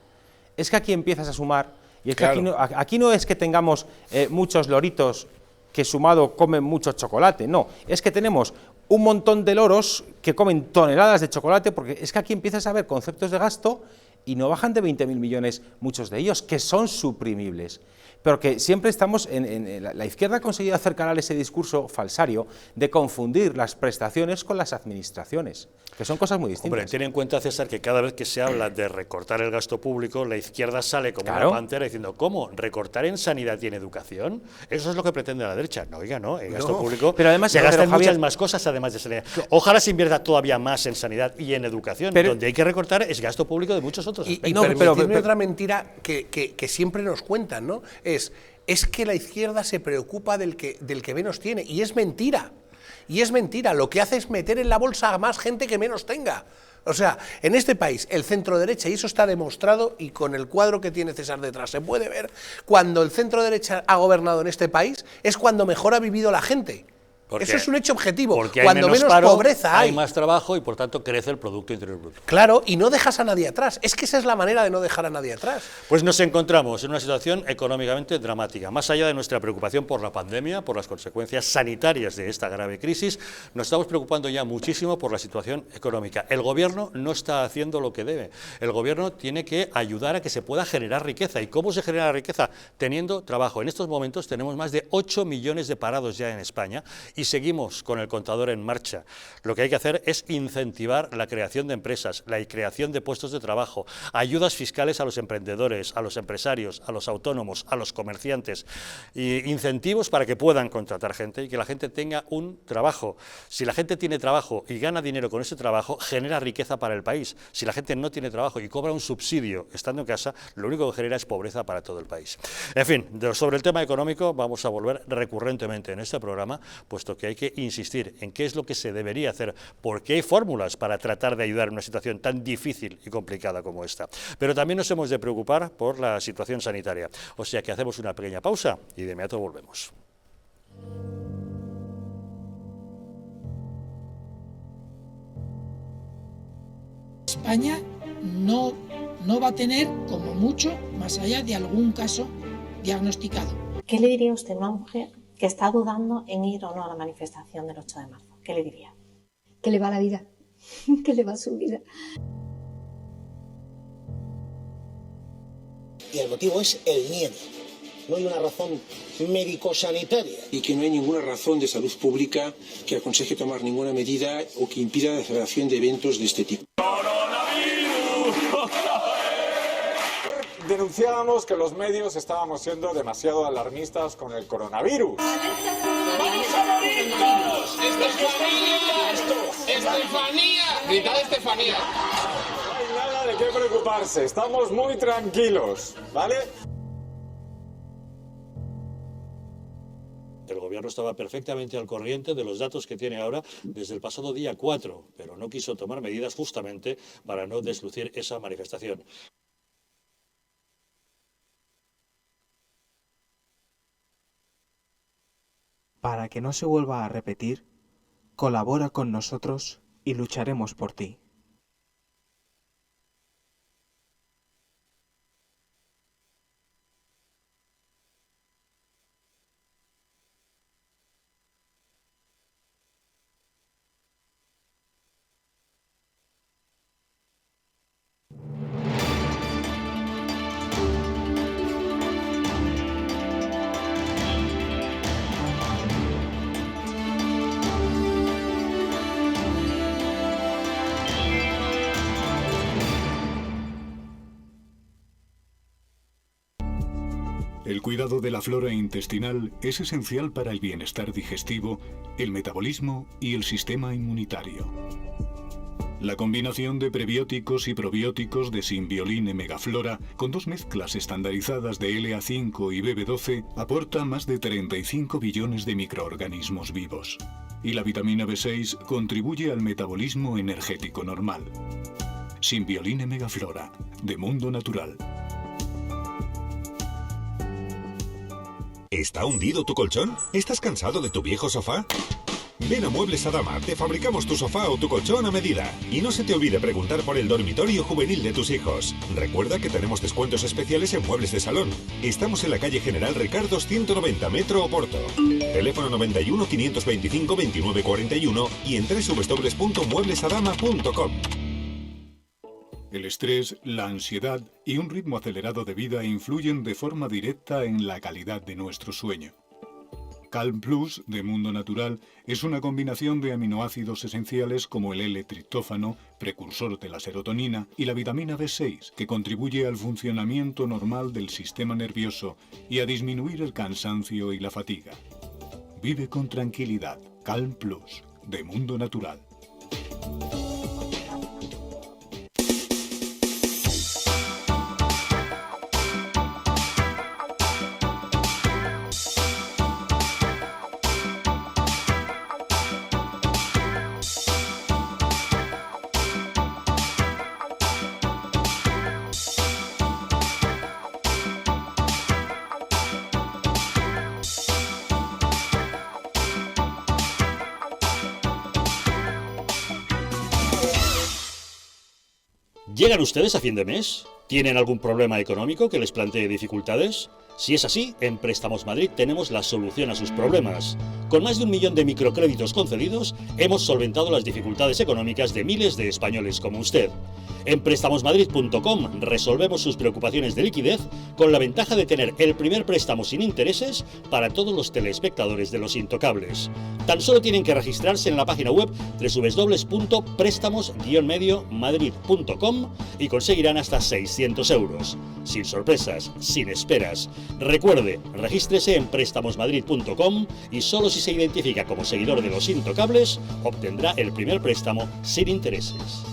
Es que aquí empiezas a sumar, y es que aquí no es que tengamos muchos loritos que sumado comen mucho chocolate, no, es que tenemos un montón de loros que comen toneladas de chocolate, porque es que aquí empiezas a ver conceptos de gasto y no bajan de 20.000 millones muchos de ellos, que son suprimibles. Pero que siempre estamos, la izquierda ha conseguido hacer canal ese discurso falsario de confundir las prestaciones con las administraciones, que son cosas muy distintas. Hombre, ten en cuenta, César, que cada vez que se habla de recortar el gasto público, la izquierda sale como Claro. una pantera diciendo, ¿cómo? ¿Recortar en sanidad y en educación? Eso es lo que pretende la derecha. No, oiga, no, el gasto público Pero además, se gasta en Javier, muchas más cosas además de sanidad. Ojalá se invierta todavía más en sanidad y en educación. Pero, donde hay que recortar es gasto público de muchos otros aspectos. Y No, permitidme pero- otra mentira que siempre nos cuentan, ¿no? Es que la izquierda se preocupa del que menos tiene, y es mentira. Y es mentira, lo que hace es meter en la bolsa a más gente que menos tenga. O sea, en este país, el centro derecha, y eso está demostrado, y con el cuadro que tiene César detrás se puede ver, cuando el centro derecha ha gobernado en este país, es cuando mejor ha vivido la gente. Eso es un hecho objetivo. Porque hay cuando menos paro, pobreza hay más trabajo y por tanto crece el Producto Interior Bruto. Claro, y no dejas a nadie atrás. Es que esa es la manera de no dejar a nadie atrás. Pues nos encontramos en una situación económicamente dramática. Más allá de nuestra preocupación por la pandemia, por las consecuencias sanitarias de esta grave crisis, nos estamos preocupando ya muchísimo por la situación económica. El Gobierno no está haciendo lo que debe. El Gobierno tiene que ayudar a que se pueda generar riqueza. ¿Y cómo se genera riqueza? Teniendo trabajo. En estos momentos tenemos más de 8 millones de parados ya en España y seguimos con el contador en marcha. Lo que hay que hacer es incentivar la creación de empresas, la creación de puestos de trabajo, ayudas fiscales a los emprendedores, a los empresarios, a los autónomos, a los comerciantes, y incentivos para que puedan contratar gente y que la gente tenga un trabajo. Si la gente tiene trabajo y gana dinero con ese trabajo, genera riqueza para el país. Si la gente no tiene trabajo y cobra un subsidio estando en casa, lo único que genera es pobreza para todo el país. En fin, sobre el tema económico vamos a volver recurrentemente en este programa, puesto que hay que insistir en qué es lo que se debería hacer, porque hay fórmulas para tratar de ayudar en una situación tan difícil y complicada como esta. Pero también nos hemos de preocupar por la situación sanitaria. O sea que hacemos una pequeña pausa y de inmediato volvemos. España no va a tener, como mucho, más allá de algún caso diagnosticado. ¿Qué le diría usted a una mujer que está dudando en ir o no a la manifestación del 8 de marzo? ¿Qué le diría? Que le va la vida, que le va su vida. Y el motivo es el miedo. No hay una razón médico-sanitaria. Y que no hay ninguna razón de salud pública que aconseje tomar ninguna medida o que impida la celebración de eventos de este tipo. Denunciábamos que los medios estábamos siendo demasiado alarmistas con el coronavirus. ¡Vamos a morir todos! ¡Estefanía! ¡Estefanía! ¡Gritad Estefanía! No hay nada de qué preocuparse, estamos muy tranquilos, ¿vale? El Gobierno estaba perfectamente al corriente de los datos que tiene ahora desde el pasado día 4, pero no quiso tomar medidas justamente para no deslucir esa manifestación. Para que no se vuelva a repetir, colabora con nosotros y lucharemos por ti. El cuidado de la flora intestinal es esencial para el bienestar digestivo, el metabolismo y el sistema inmunitario. La combinación de prebióticos y probióticos de Symbioline Megaflora, con 2 mezclas estandarizadas de LA5 y BB12, aporta más de 35 billones de microorganismos vivos. Y la vitamina B6 contribuye al metabolismo energético normal. Symbioline Megaflora, de Mundo Natural. ¿Está hundido tu colchón? ¿Estás cansado de tu viejo sofá? Ven a Muebles Adama, te fabricamos tu sofá o tu colchón a medida. Y no se te olvide preguntar por el dormitorio juvenil de tus hijos. Recuerda que tenemos descuentos especiales en muebles de salón. Estamos en la calle General Ricardos 190, Metro Oporto. Teléfono 91 525 2941 y en www.mueblesadama.com. El estrés, la ansiedad y un ritmo acelerado de vida influyen de forma directa en la calidad de nuestro sueño. Calm Plus de Mundo Natural es una combinación de aminoácidos esenciales como el L-triptófano, precursor de la serotonina, y la vitamina B6, que contribuye al funcionamiento normal del sistema nervioso y a disminuir el cansancio y la fatiga. Vive con tranquilidad. Calm Plus de Mundo Natural. ¿Llegan ustedes a fin de mes? ¿Tienen algún problema económico que les plantee dificultades? Si es así, en Préstamos Madrid tenemos la solución a sus problemas. Con más de 1 millón de microcréditos concedidos, hemos solventado las dificultades económicas de miles de españoles como usted. En prestamosmadrid.com resolvemos sus preocupaciones de liquidez con la ventaja de tener el primer préstamo sin intereses para todos los telespectadores de Los Intocables. Tan solo tienen que registrarse en la página web www.prestamos-madrid.com y conseguirán hasta 600 euros. Sin sorpresas, sin esperas. Recuerde, regístrese en prestamosmadrid.com y solo si se identifica como seguidor de Los Intocables obtendrá el primer préstamo sin intereses.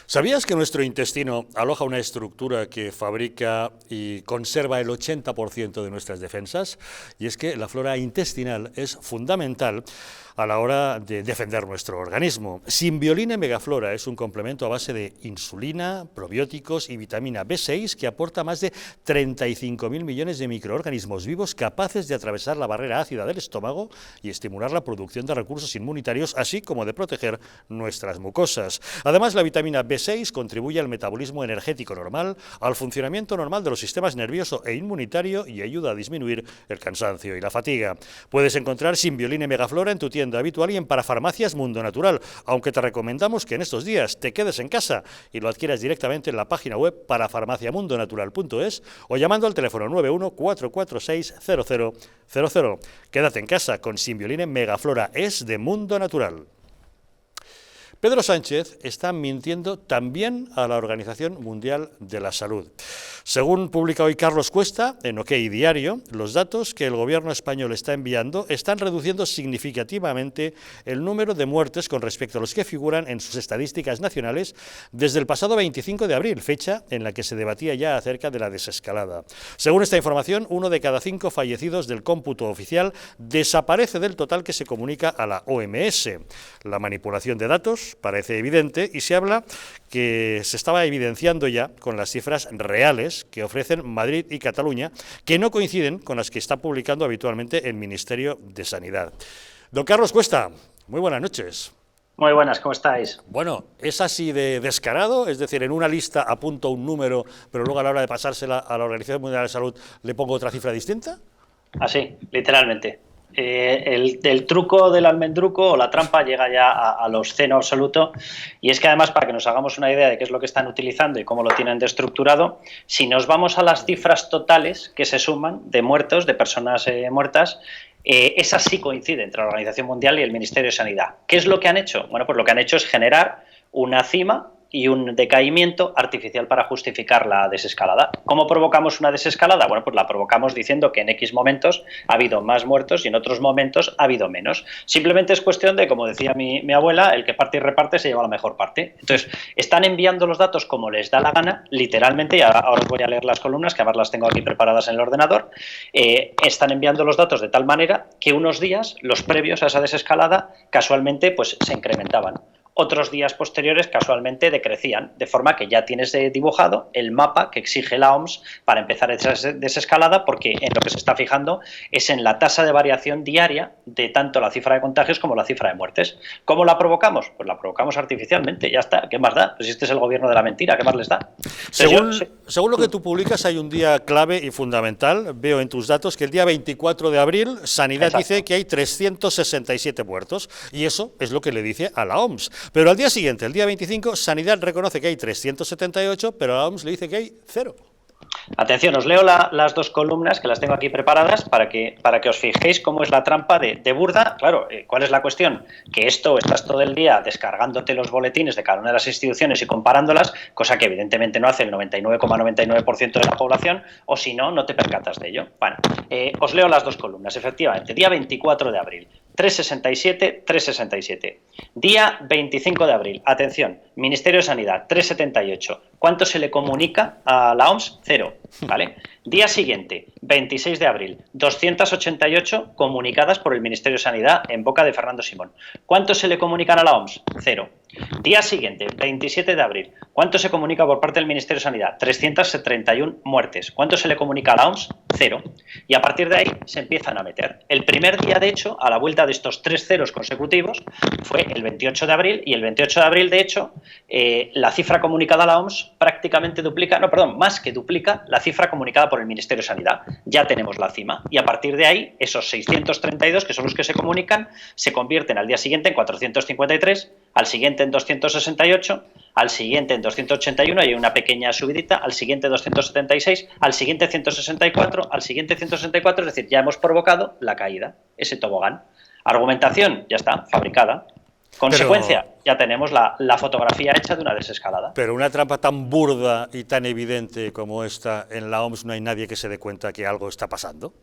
¿Sabías que nuestro intestino aloja una estructura que fabrica y conserva el 80% de nuestras defensas? Y es que la flora intestinal es fundamental a la hora de defender nuestro organismo. Symbiolina Megaflora es un complemento a base de insulina, probióticos y vitamina B6 que aporta más de 35.000 millones de microorganismos vivos capaces de atravesar la barrera ácida del estómago y estimular la producción de recursos inmunitarios, así como de proteger nuestras mucosas. Además, la vitamina B6 contribuye al metabolismo energético normal, al funcionamiento normal de los sistemas nervioso e inmunitario y ayuda a disminuir el cansancio y la fatiga. Puedes encontrar Symbiolina Megaflora en tu tienda habitual y en Parafarmacias Mundo Natural, aunque te recomendamos que en estos días te quedes en casa y lo adquieras directamente en la página web parafarmaciamundonatural.es o llamando al teléfono 91-446-0000. Quédate en casa con Symbiolina Megaflora, es de Mundo Natural. Pedro Sánchez está mintiendo también a la Organización Mundial de la Salud. Según publica hoy Carlos Cuesta en OK Diario, los datos que el gobierno español está enviando están reduciendo significativamente el número de muertes con respecto a los que figuran en sus estadísticas nacionales desde el pasado 25 de abril, fecha en la que se debatía ya acerca de la desescalada. Según esta información, 1 de cada 5 fallecidos del cómputo oficial desaparece del total que se comunica a la OMS. La manipulación de datos parece evidente y se habla que se estaba evidenciando ya con las cifras reales que ofrecen Madrid y Cataluña, que no coinciden con las que está publicando habitualmente el Ministerio de Sanidad. Don Carlos Cuesta, muy buenas noches. Muy buenas, ¿cómo estáis? Bueno, ¿es así de descarado? Es decir, en una lista apunto un número, pero luego a la hora de pasársela a la Organización Mundial de la Salud le pongo otra cifra distinta. Así, literalmente. El truco del almendruco o la trampa llega ya a lo obsceno absoluto, y es que además, para que nos hagamos una idea de qué es lo que están utilizando y cómo lo tienen de estructurado, si nos vamos a las cifras totales que se suman de muertos, de personas muertas, esas sí coinciden entre la Organización Mundial y el Ministerio de Sanidad. ¿Qué es lo que han hecho? Bueno, pues lo que han hecho es generar una cima y un decaimiento artificial para justificar la desescalada. ¿Cómo provocamos una desescalada? Bueno, pues la provocamos diciendo que en X momentos ha habido más muertos y en otros momentos ha habido menos. Simplemente es cuestión de, como decía mi abuela, el que parte y reparte se lleva la mejor parte. Entonces, están enviando los datos como les da la gana, literalmente, y ahora os voy a leer las columnas, que además las tengo aquí preparadas en el ordenador. Están enviando los datos de tal manera que unos días, los previos a esa desescalada, casualmente pues se incrementaban. Otros días posteriores casualmente decrecían, de forma que ya tienes dibujado el mapa que exige la OMS para empezar esa desescalada, porque en lo que se está fijando es en la tasa de variación diaria de tanto la cifra de contagios como la cifra de muertes. ¿Cómo la provocamos? Pues la provocamos artificialmente, ya está. ¿Qué más da? Pues este es el gobierno de la mentira, ¿qué más les da? Según lo que tú publicas, hay un día clave y fundamental. Veo en tus datos que el día 24 de abril Sanidad dice que hay 367 muertos, y eso es lo que le dice a la OMS. Pero al día siguiente, el día 25, Sanidad reconoce que hay 378, pero la OMS le dice que hay 0. Atención, os leo las dos columnas que las tengo aquí preparadas para que os fijéis cómo es la trampa de burda. Claro, ¿cuál es la cuestión? Que estás todo el día descargándote los boletines de cada una de las instituciones y comparándolas, cosa que evidentemente no hace el 99,99% de la población, o si no, no te percatas de ello. Bueno, os leo las dos columnas, efectivamente. Día 24 de abril, 367, 367. Día 25 de abril, atención, Ministerio de Sanidad, 378. ¿Cuánto se le comunica a la OMS? 0, ¿vale? Día siguiente, 26 de abril, 288 comunicadas por el Ministerio de Sanidad en boca de Fernando Simón. ¿Cuánto se le comunican a la OMS? 0. Día siguiente, 27 de abril, ¿cuánto se comunica por parte del Ministerio de Sanidad? 331 muertes. ¿Cuánto se le comunica a la OMS? 0. Y a partir de ahí se empiezan a meter. El primer día, de hecho, a la vuelta de estos 3 ceros consecutivos, fue el 28 de abril, y el 28 de abril, de hecho, la cifra comunicada a la OMS prácticamente más que duplica la cifra comunicada por el Ministerio de Sanidad. Ya tenemos la cima. Y a partir de ahí, esos 632, que son los que se comunican, se convierten al día siguiente en 453, al siguiente en 268, al siguiente en 281, hay una pequeña subidita, al siguiente 276, al siguiente 164, al siguiente 164, es decir, ya hemos provocado la caída, ese tobogán. Argumentación, ya está, fabricada. Consecuencia, ya tenemos la fotografía hecha de una desescalada. Pero una trampa tan burda y tan evidente como esta, en la OMS no hay nadie que se dé cuenta que algo está pasando.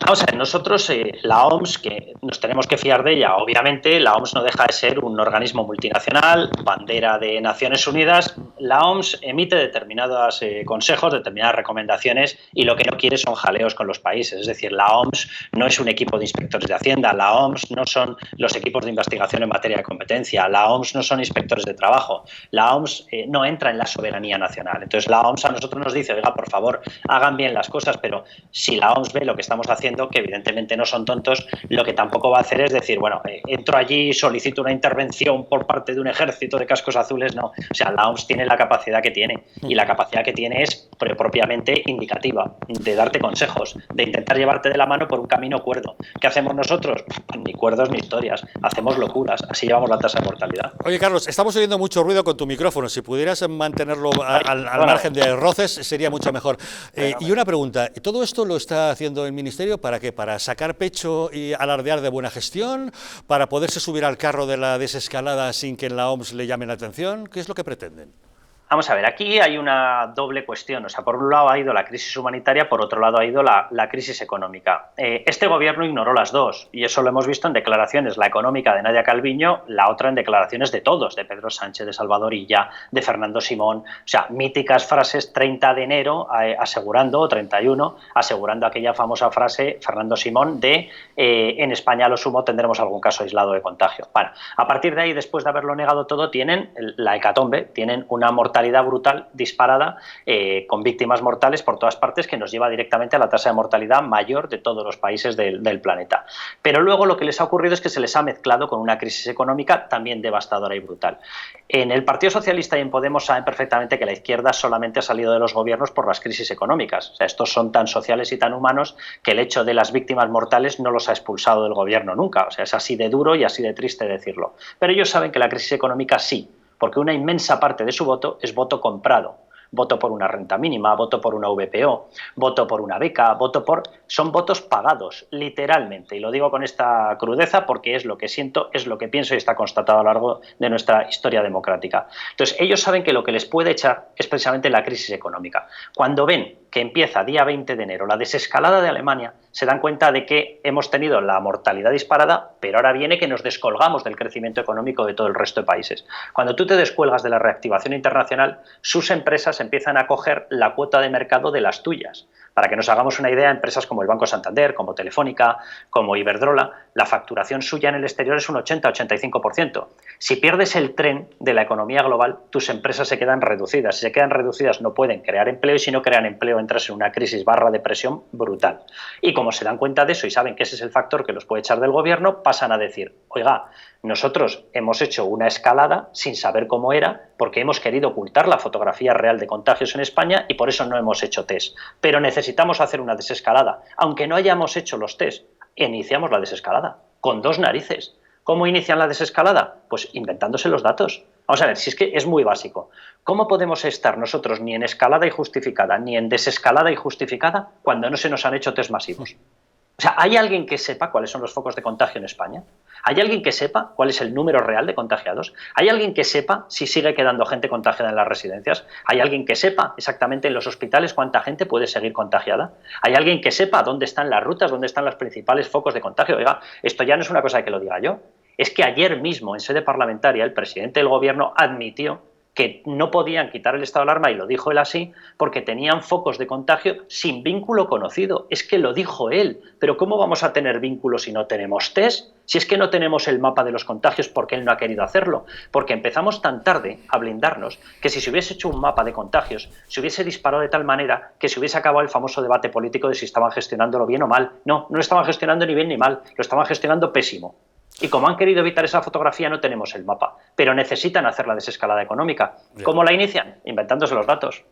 Vamos a ver, nosotros, la OMS, que nos tenemos que fiar de ella, obviamente, la OMS no deja de ser un organismo multinacional, bandera de Naciones Unidas. La OMS emite determinados consejos, determinadas recomendaciones, y lo que no quiere son jaleos con los países. Es decir, la OMS no es un equipo de inspectores de Hacienda, la OMS no son los equipos de investigación en materia de competencia, la OMS no son inspectores de trabajo, la OMS no entra en la soberanía nacional. Entonces la OMS a nosotros nos dice, oiga, por favor, hagan bien las cosas, pero si la OMS ve lo que estamos haciendo, que evidentemente no son tontos, lo que tampoco va a hacer es decir, bueno, entro allí, solicito una intervención por parte de un ejército de cascos azules, no. O sea, la OMS tiene la capacidad que tiene, y la capacidad que tiene es propiamente indicativa, de darte consejos, de intentar llevarte de la mano por un camino cuerdo. ¿Qué hacemos nosotros? Ni cuerdos ni historias, hacemos locuras, así llevamos la tasa de mortalidad. Oye, Carlos, estamos oyendo mucho ruido con tu micrófono. Si pudieras mantenerlo al margen de roces, sería mucho mejor. Y una pregunta, ¿todo esto lo está haciendo el Ministerio para qué? ¿Para sacar pecho y alardear de buena gestión? ¿Para poderse subir al carro de la desescalada sin que en la OMS le llamen la atención? ¿Qué es lo que pretenden? Vamos a ver, aquí hay una doble cuestión. O sea, por un lado ha ido la crisis humanitaria, por otro lado ha ido la crisis económica. Este gobierno ignoró las dos, y eso lo hemos visto en declaraciones, la económica de Nadia Calviño, la otra en declaraciones de todos, de Pedro Sánchez, de Salvador Illa, de Fernando Simón. O sea, míticas frases 30 de enero asegurando, o 31, asegurando aquella famosa frase, Fernando Simón, de en España a lo sumo tendremos algún caso aislado de contagio. Bueno, a partir de ahí, después de haberlo negado todo, tienen la hecatombe, tienen una mortalidad brutal disparada, con víctimas mortales por todas partes, que nos lleva directamente a la tasa de mortalidad mayor de todos los países del planeta. Pero luego lo que les ha ocurrido es que se les ha mezclado con una crisis económica también devastadora y brutal. En el Partido Socialista y en Podemos saben perfectamente que la izquierda solamente ha salido de los gobiernos por las crisis económicas. O sea, estos son tan sociales y tan humanos que el hecho de las víctimas mortales no los ha expulsado del gobierno nunca. O sea, es así de duro y así de triste decirlo. Pero ellos saben que la crisis económica sí, porque una inmensa parte de su voto es voto comprado. voto por una renta mínima, voto por una VPO, voto por una beca, son votos pagados, literalmente, y lo digo con esta crudeza porque es lo que siento, es lo que pienso y está constatado a lo largo de nuestra historia democrática. Entonces, ellos saben que lo que les puede echar es precisamente la crisis económica. Cuando ven que empieza día 20 de enero la desescalada de Alemania, se dan cuenta de que hemos tenido la mortalidad disparada, pero ahora viene que nos descolgamos del crecimiento económico de todo el resto de países. Cuando tú te descuelgas de la reactivación internacional, sus empresas empiezan a coger la cuota de mercado de las tuyas. Para que nos hagamos una idea, empresas como el Banco Santander, como Telefónica, como Iberdrola, la facturación suya en el exterior es un 80-85%. Si pierdes el tren de la economía global, tus empresas se quedan reducidas. Si se quedan reducidas no pueden crear empleo y si no crean empleo entras en una crisis /depresión brutal. Y como se dan cuenta de eso y saben que ese es el factor que los puede echar del gobierno, pasan a decir, oiga, nosotros hemos hecho una escalada sin saber cómo era porque hemos querido ocultar la fotografía real de contagios en España y por eso no hemos hecho test. Pero necesitamos hacer una desescalada. Aunque no hayamos hecho los test, iniciamos la desescalada con 2 narices. ¿Cómo inician la desescalada? Pues inventándose los datos. Vamos a ver, si es que es muy básico. ¿Cómo podemos estar nosotros ni en escalada y justificada ni en desescalada y justificada cuando no se nos han hecho test masivos? O sea, ¿hay alguien que sepa cuáles son los focos de contagio en España? ¿Hay alguien que sepa cuál es el número real de contagiados? ¿Hay alguien que sepa si sigue quedando gente contagiada en las residencias? ¿Hay alguien que sepa exactamente en los hospitales cuánta gente puede seguir contagiada? ¿Hay alguien que sepa dónde están las rutas, dónde están los principales focos de contagio? Oiga, esto ya no es una cosa que lo diga yo. Es que ayer mismo, en sede parlamentaria, el presidente del gobierno admitió que no podían quitar el estado de alarma, y lo dijo él así, porque tenían focos de contagio sin vínculo conocido. Es que lo dijo él. Pero ¿cómo vamos a tener vínculos si no tenemos test? Si es que no tenemos el mapa de los contagios porque él no ha querido hacerlo. Porque empezamos tan tarde a blindarnos que si se hubiese hecho un mapa de contagios, se hubiese disparado de tal manera que se hubiese acabado el famoso debate político de si estaban gestionándolo bien o mal. No, no lo estaban gestionando ni bien ni mal, lo estaban gestionando pésimo. Y como han querido evitar esa fotografía, no tenemos el mapa. Pero necesitan hacer la desescalada económica. Bien. ¿Cómo la inician? Inventándose los datos.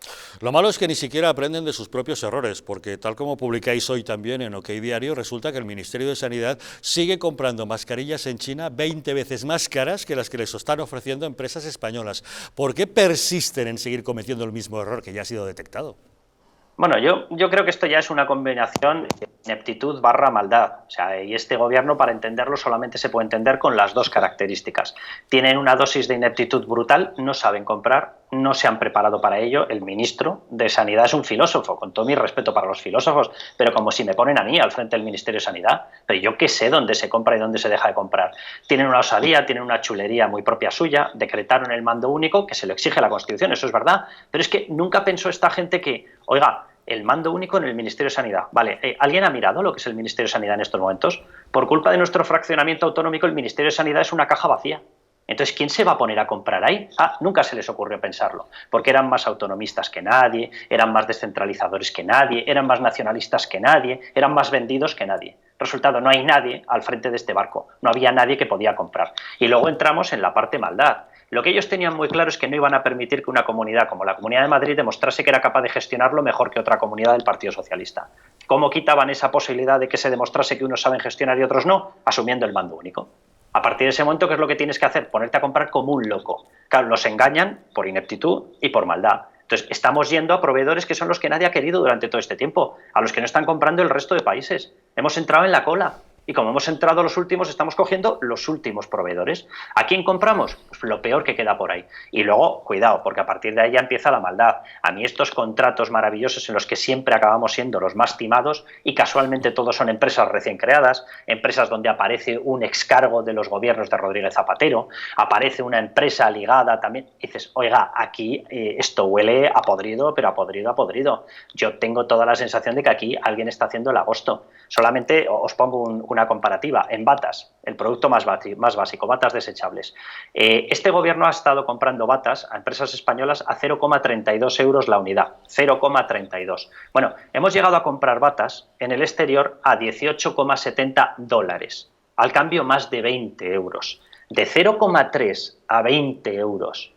Lo malo es que ni siquiera aprenden de sus propios errores, porque tal como publicáis hoy también en OK Diario, resulta que el Ministerio de Sanidad sigue comprando mascarillas en China 20 veces más caras que las que les están ofreciendo empresas españolas. ¿Por qué persisten en seguir cometiendo el mismo error que ya ha sido detectado? Bueno, yo creo que esto ya es una combinación de ineptitud / maldad. O sea, y este gobierno, para entenderlo, solamente se puede entender con las 2 características. Tienen una dosis de ineptitud brutal, no saben comprar, no se han preparado para ello. El ministro de Sanidad es un filósofo, con todo mi respeto para los filósofos, pero como si me ponen a mí al frente del Ministerio de Sanidad. Pero yo qué sé dónde se compra y dónde se deja de comprar. Tienen una osadía, tienen una chulería muy propia suya, decretaron el mando único, que se lo exige la Constitución, eso es verdad, pero es que nunca pensó esta gente que, oiga, el mando único en el Ministerio de Sanidad. Vale, ¿alguien ha mirado lo que es el Ministerio de Sanidad en estos momentos? Por culpa de nuestro fraccionamiento autonómico, el Ministerio de Sanidad es una caja vacía. Entonces, ¿quién se va a poner a comprar ahí? Nunca se les ocurrió pensarlo, porque eran más autonomistas que nadie, eran más descentralizadores que nadie, eran más nacionalistas que nadie, eran más vendidos que nadie. Resultado, no hay nadie al frente de este barco, no había nadie que podía comprar. Y luego entramos en la parte maldad. Lo que ellos tenían muy claro es que no iban a permitir que una comunidad como la Comunidad de Madrid demostrase que era capaz de gestionarlo mejor que otra comunidad del Partido Socialista. ¿Cómo quitaban esa posibilidad de que se demostrase que unos saben gestionar y otros no? Asumiendo el mando único. A partir de ese momento, ¿qué es lo que tienes que hacer? Ponerte a comprar como un loco. Claro, los engañan por ineptitud y por maldad. Entonces, estamos yendo a proveedores que son los que nadie ha querido durante todo este tiempo, a los que no están comprando el resto de países. Hemos entrado en la cola. Y como hemos entrado los últimos, estamos cogiendo los últimos proveedores. ¿A quién compramos? Pues lo peor que queda por ahí. Y luego, cuidado, porque a partir de ahí ya empieza la maldad. A mí estos contratos maravillosos en los que siempre acabamos siendo los más timados, y casualmente todos son empresas recién creadas, empresas donde aparece un excargo de los gobiernos de Rodríguez Zapatero, aparece una empresa ligada también. Y dices, oiga, aquí esto huele a podrido, pero a podrido, a podrido. Yo tengo toda la sensación de que aquí alguien está haciendo el agosto. Solamente os pongo una comparativa. En batas, el producto más básico, batas desechables. Este gobierno ha estado comprando batas a empresas españolas a 0,32 euros la unidad. 0,32. Bueno, hemos llegado a comprar batas en el exterior a 18,70 dólares. Al cambio, más de 20 euros. De 0,3 a 20 euros.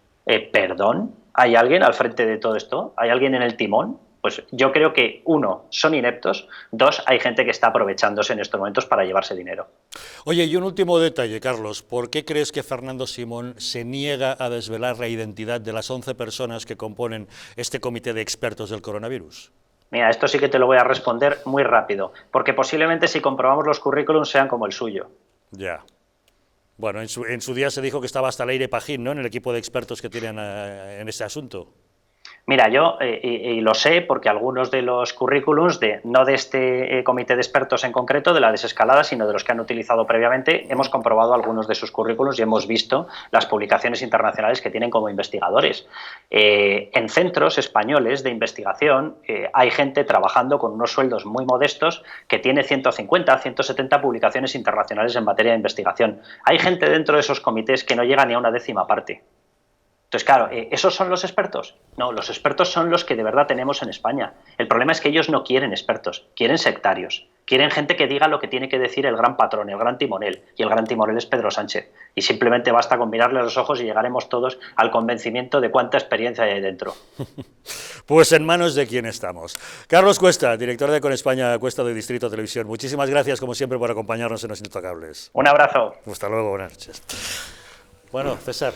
¿Perdón? ¿Hay alguien al frente de todo esto? ¿Hay alguien en el timón? Pues yo creo que, uno, son ineptos, dos, hay gente que está aprovechándose en estos momentos para llevarse dinero. Oye, y un último detalle, Carlos, ¿por qué crees que Fernando Simón se niega a desvelar la identidad de las 11 personas que componen este comité de expertos del coronavirus? Mira, esto sí que te lo voy a responder muy rápido, porque posiblemente si comprobamos los currículums sean como el suyo. Ya. Bueno, en su día se dijo que estaba hasta Leire Pajín, ¿no?, en el equipo de expertos que tienen en este asunto. Mira, yo, y lo sé porque algunos de los currículums, no de este comité de expertos en concreto, de la desescalada, sino de los que han utilizado previamente, hemos comprobado algunos de sus currículums y hemos visto las publicaciones internacionales que tienen como investigadores. En centros españoles de investigación hay gente trabajando con unos sueldos muy modestos que tiene 150, 170 publicaciones internacionales en materia de investigación. Hay gente dentro de esos comités que no llega ni a una décima parte. Entonces, claro, ¿esos son los expertos? No, los expertos son los que de verdad tenemos en España. El problema es que ellos no quieren expertos, quieren sectarios, quieren gente que diga lo que tiene que decir el gran patrón, el gran timonel, y el gran timonel es Pedro Sánchez. Y simplemente basta con mirarle a los ojos y llegaremos todos al convencimiento de cuánta experiencia hay dentro. Pues en manos de quién estamos. Carlos Cuesta, director de Con España Cuesta de Distrito Televisión. Muchísimas gracias, como siempre, por acompañarnos en Los Intocables. Un abrazo. Hasta luego, buenas noches. Bueno, César.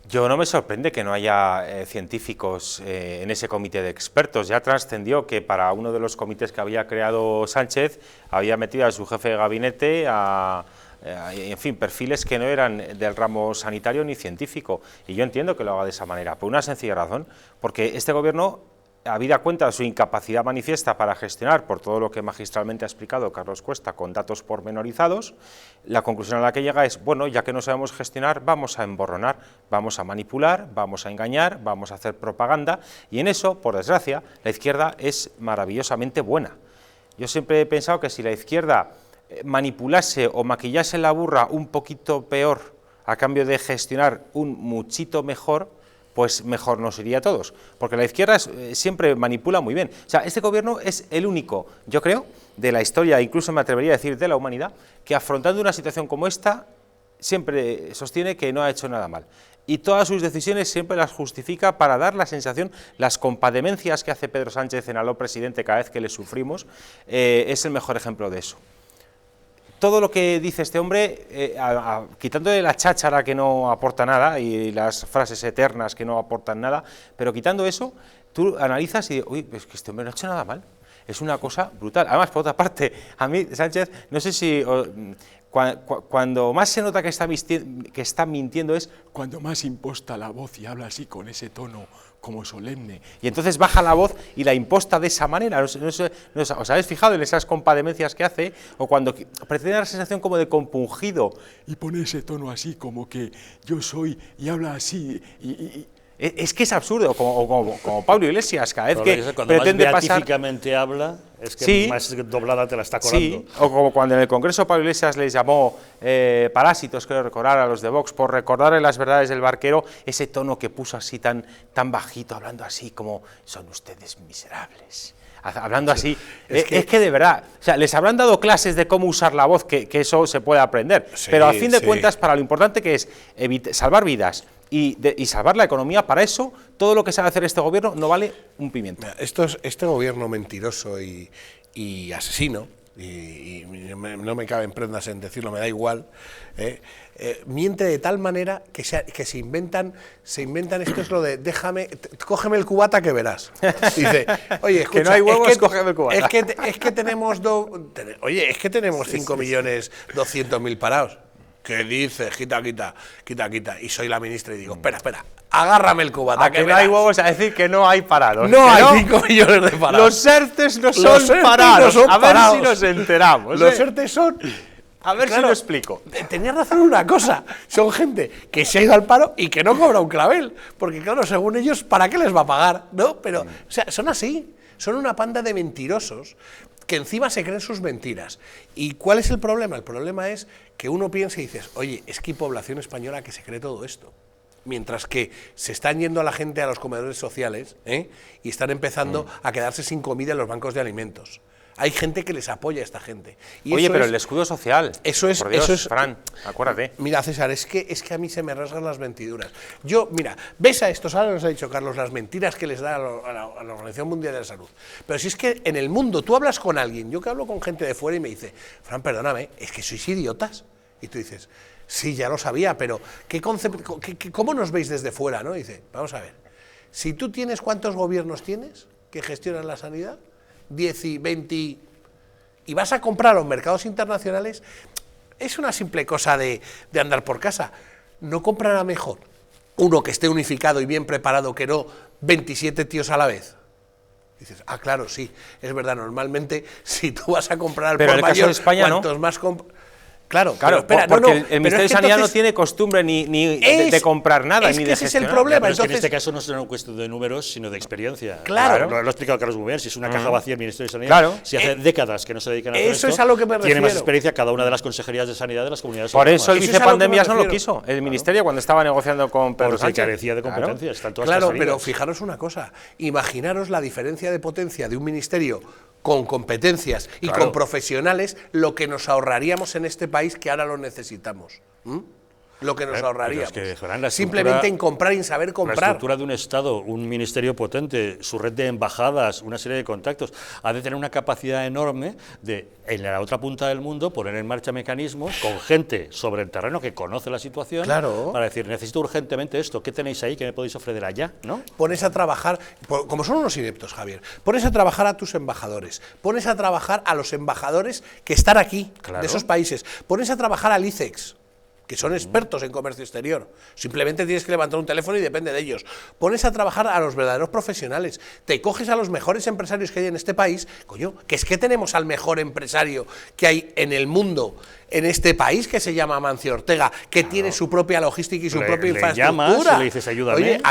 Yo no me sorprende que no haya científicos en ese comité de expertos. Ya trascendió que para uno de los comités que había creado Sánchez había metido a su jefe de gabinete en fin, perfiles que no eran del ramo sanitario ni científico. Y yo entiendo que lo haga de esa manera, por una sencilla razón, porque este gobierno, habida cuenta de su incapacidad manifiesta para gestionar, por todo lo que magistralmente ha explicado Carlos Cuesta, con datos pormenorizados, la conclusión a la que llega es, bueno, ya que no sabemos gestionar, vamos a emborronar, vamos a manipular, vamos a engañar, vamos a hacer propaganda, y en eso, por desgracia, la izquierda es maravillosamente buena. Yo siempre he pensado que si la izquierda manipulase o maquillase la burra un poquito peor a cambio de gestionar un muchito mejor, pues mejor nos iría a todos, porque la izquierda siempre manipula muy bien. O sea, este gobierno es el único, yo creo, de la historia, incluso me atrevería a decir de la humanidad, que afrontando una situación como esta, siempre sostiene que no ha hecho nada mal. Y todas sus decisiones siempre las justifica para dar la sensación, las compademencias que hace Pedro Sánchez en aló presidente cada vez que le sufrimos, es el mejor ejemplo de eso. Todo lo que dice este hombre, quitándole la cháchara que no aporta nada y las frases eternas que no aportan nada, pero quitando eso, tú analizas y dices, uy, es que este hombre no ha hecho nada mal. Es una cosa brutal. Además, por otra parte, a mí, Sánchez, no sé si cuando más se nota que está mintiendo es cuando más imposta la voz y habla así con ese tono como solemne. Y entonces baja la voz y la imposta de esa manera. ¿Os habéis fijado en esas compademencias que hace? O cuando pretende dar la sensación como de compungido y pone ese tono así como que yo soy y habla así es que es absurdo, como Pablo Iglesias, cada vez que pretende más pasar... beatíficamente habla, es que sí, más doblada te la está colando. Sí, o como cuando en el Congreso Pablo Iglesias les llamó parásitos, creo recordar, a los de Vox, por recordarle las verdades del barquero, ese tono que puso así tan bajito, hablando así como, son ustedes miserables. Hablando así, es que de verdad, o sea, les habrán dado clases de cómo usar la voz, que eso se puede aprender, pero a fin de cuentas, para lo importante que es salvar vidas y salvar la economía, para eso, todo lo que sabe hacer este gobierno no vale un pimiento. Este gobierno mentiroso y asesino, y no me caben prendas en decirlo, me da igual, miente de tal manera que se inventan esto, es lo de cógeme el cubata que verás. Dice, oye, escucha, que no hay huevos, cógeme el cubata. Es que tenemos 5.200.000 parados. ¿Qué dices? Quita. Y soy la ministra y digo, espera, agárrame el cubata. Que no hay huevos a decir que no hay parados. No hay 5 millones de parados. Los ERTEs no son parados. A ver si nos enteramos. Los ERTEs son... A ver si lo explico. Tenías razón en una cosa, son gente que se ha ido al paro y que no cobra un clavel, porque claro, según ellos, ¿para qué les va a pagar? ¿No? Pero, o sea, son así, son una panda de mentirosos que encima se creen sus mentiras. ¿Y cuál es el problema? El problema es que uno piensa y dices, oye, es que hay población española que se cree todo esto. Mientras que se están yendo a la gente a los comedores sociales y están empezando a quedarse sin comida en los bancos de alimentos. hay gente que les apoya a esta gente. Y oye, eso pero es, el escudo social, eso es, por Dios, eso es, Fran, acuérdate. Mira, César, es que a mí se me rasgan las ventiduras. Yo, mira, ves a estos, ahora nos ha dicho Carlos, las mentiras que les da a la Organización Mundial de la Salud. Pero si es que en el mundo tú hablas con alguien, yo que hablo con gente de fuera y me dice, Fran, perdóname, es que sois idiotas. Y tú dices, sí, ya lo sabía, pero ¿cómo nos veis desde fuera? ¿No? Y dice, vamos a ver, si tú tienes, ¿cuántos gobiernos tienes que gestionan la sanidad? 10 y 20, y vas a comprar a los mercados internacionales, es una simple cosa de andar por casa. ¿No comprará mejor uno que esté unificado y bien preparado que no 27 tíos a la vez? Dices, ah, claro, sí, es verdad, normalmente si tú vas a comprar al por mayor, en el caso de España, cuantos más Claro, espera, porque el Ministerio de Sanidad no tiene costumbre ni de comprar nada, ni de gestionar. Ese es el problema. Pero entonces, es que en este caso no es una cuestión de números, sino de experiencia. Claro. Lo ha explicado Carlos muy bien. Si es una caja vacía el Ministerio de Sanidad, si hace décadas que no se dedican a hacer esto, es a lo que me refiero. Tiene más experiencia cada una de las consejerías de sanidad de las comunidades Por autónomas. eso el vicepandemias no lo quiso, el Ministerio, cuando estaba negociando con Pedro Sánchez. Porque carecía de competencias. Están todas claro, pero fijaros una cosa. Imaginaros la diferencia de potencia de un ministerio con competencias y con profesionales, lo que nos ahorraríamos en este país que ahora lo necesitamos. Lo que nos ahorraríamos. Es que, simplemente en comprar y en saber comprar. La estructura de un Estado, un ministerio potente, su red de embajadas, una serie de contactos, ha de tener una capacidad enorme de, en la otra punta del mundo, poner en marcha mecanismos con gente sobre el terreno que conoce la situación, para decir, necesito urgentemente esto, ¿qué tenéis ahí que me podéis ofrecer allá? ¿No? Pones a trabajar, como son unos ineptos, Javier, pones a trabajar a tus embajadores, pones a trabajar a los embajadores que están aquí, de esos países, pones a trabajar al ICEX, que son expertos en comercio exterior. Simplemente tienes que levantar un teléfono y depende de ellos. Pones a trabajar a los verdaderos profesionales. Te coges a los mejores empresarios que hay en este país. Coño, que es que tenemos al mejor empresario que hay en el mundo, en este país, que se llama Amancio Ortega, que tiene su propia logística y su propia infraestructura. Llamas y le dices, ayúdame. Oye,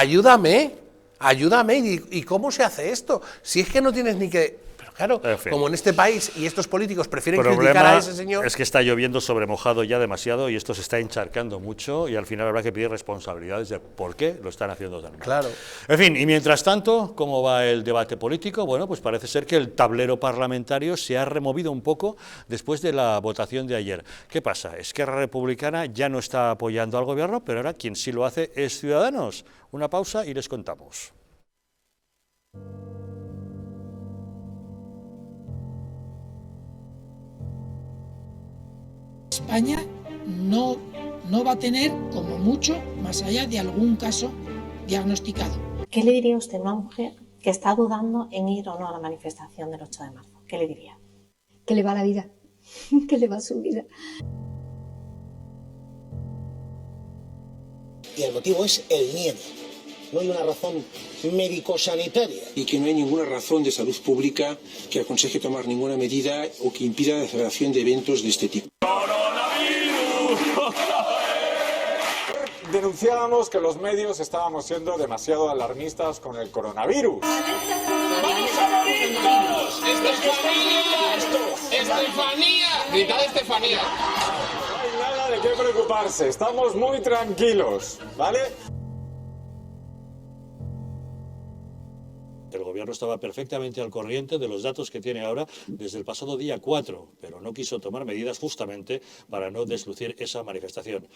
ayúdame. ¿Y cómo se hace esto? Si es que no tienes ni que... Claro, como en este país y estos políticos prefieren criticar a ese señor... Es que está lloviendo sobre mojado ya demasiado y esto se está encharcando mucho y al final habrá que pedir responsabilidades de por qué lo están haciendo tan mal. Claro. En fin, y mientras tanto, ¿cómo va el debate político? Bueno, pues parece ser que el tablero parlamentario se ha removido un poco después de la votación de ayer. ¿Qué pasa? Esquerra Republicana ya no está apoyando al gobierno, pero ahora quien sí lo hace es Ciudadanos. Una pausa y les contamos. España no va a tener, como mucho, más allá de algún caso diagnosticado. ¿Qué le diría usted a una mujer que está dudando en ir o no a la manifestación del 8 de marzo? ¿Qué le diría? Que le va la vida, que le va su vida. Y el motivo es el miedo. No hay una razón médico-sanitaria. Y que no hay ninguna razón de salud pública que aconseje tomar ninguna medida o que impida la celebración de eventos de este tipo. Denunciábamos que los medios estábamos siendo demasiado alarmistas con el coronavirus. ¡Vamos a morir todos! ¡Estefanía! ¡Gritad Estefanía! No hay nada de qué preocuparse, estamos muy tranquilos, ¿vale? El gobierno estaba perfectamente al corriente de los datos que tiene ahora desde el pasado día 4, pero no quiso tomar medidas justamente para no deslucir esa manifestación.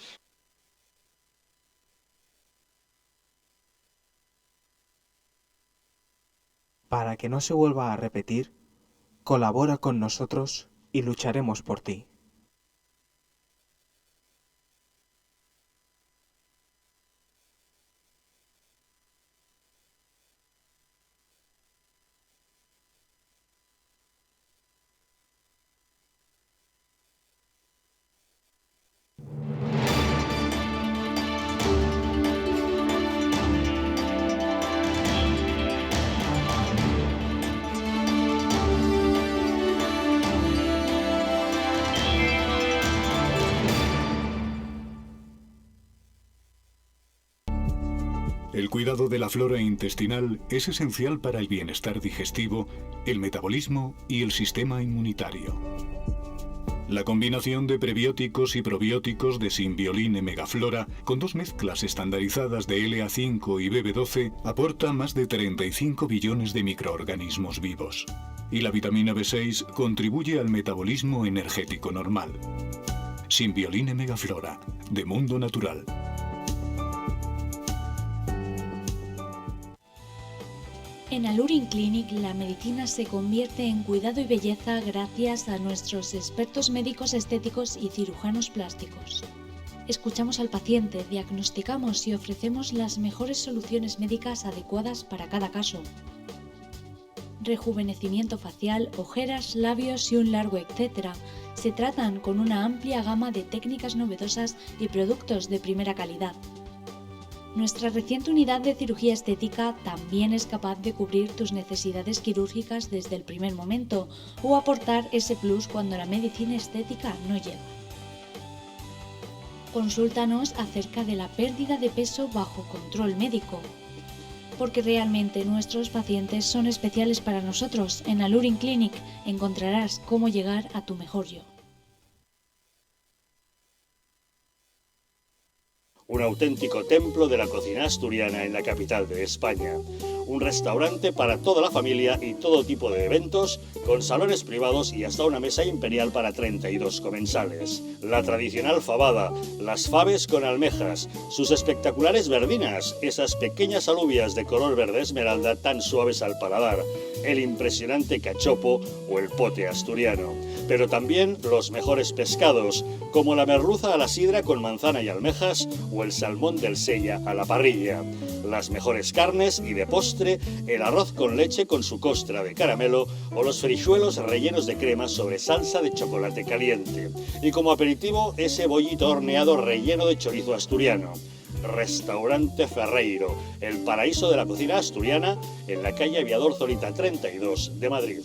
Para que no se vuelva a repetir, colabora con nosotros y lucharemos por ti. El cuidado de la flora intestinal es esencial para el bienestar digestivo, el metabolismo y el sistema inmunitario. La combinación de prebióticos y probióticos de Symbiolin Megaflora, con 2 mezclas estandarizadas de LA5 y BB12, aporta más de 35 billones de microorganismos vivos. y la vitamina B6 contribuye al metabolismo energético normal. Simbioline Megaflora, de Mundo Natural. En Alurin Clinic la medicina se convierte en cuidado y belleza gracias a nuestros expertos médicos estéticos y cirujanos plásticos. Escuchamos al paciente, diagnosticamos y ofrecemos las mejores soluciones médicas adecuadas para cada caso. Rejuvenecimiento facial, ojeras, labios y un largo etcétera se tratan con una amplia gama de técnicas novedosas y productos de primera calidad. Nuestra reciente unidad de cirugía estética también es capaz de cubrir tus necesidades quirúrgicas desde el primer momento o aportar ese plus cuando la medicina estética no llega. Consúltanos acerca de la pérdida de peso bajo control médico, porque realmente nuestros pacientes son especiales para nosotros. En Alurin Clinic encontrarás cómo llegar a tu mejor yo. Un auténtico templo de la cocina asturiana en la capital de España. Un restaurante para toda la familia y todo tipo de eventos, con salones privados y hasta una mesa imperial para 32 comensales. La tradicional fabada, las faves con almejas, sus espectaculares verdinas, esas pequeñas alubias de color verde esmeralda tan suaves al paladar, el impresionante cachopo o el pote asturiano. Pero también los mejores pescados, como la merluza a la sidra con manzana y almejas o el salmón del Sella a la parrilla. Las mejores carnes y de postre, el arroz con leche con su costra de caramelo o los frijuelos rellenos de crema sobre salsa de chocolate caliente. Y como aperitivo, ese bollito horneado relleno de chorizo asturiano. Restaurante Ferreiro, el paraíso de la cocina asturiana en la calle Aviador Zorita 32 de Madrid.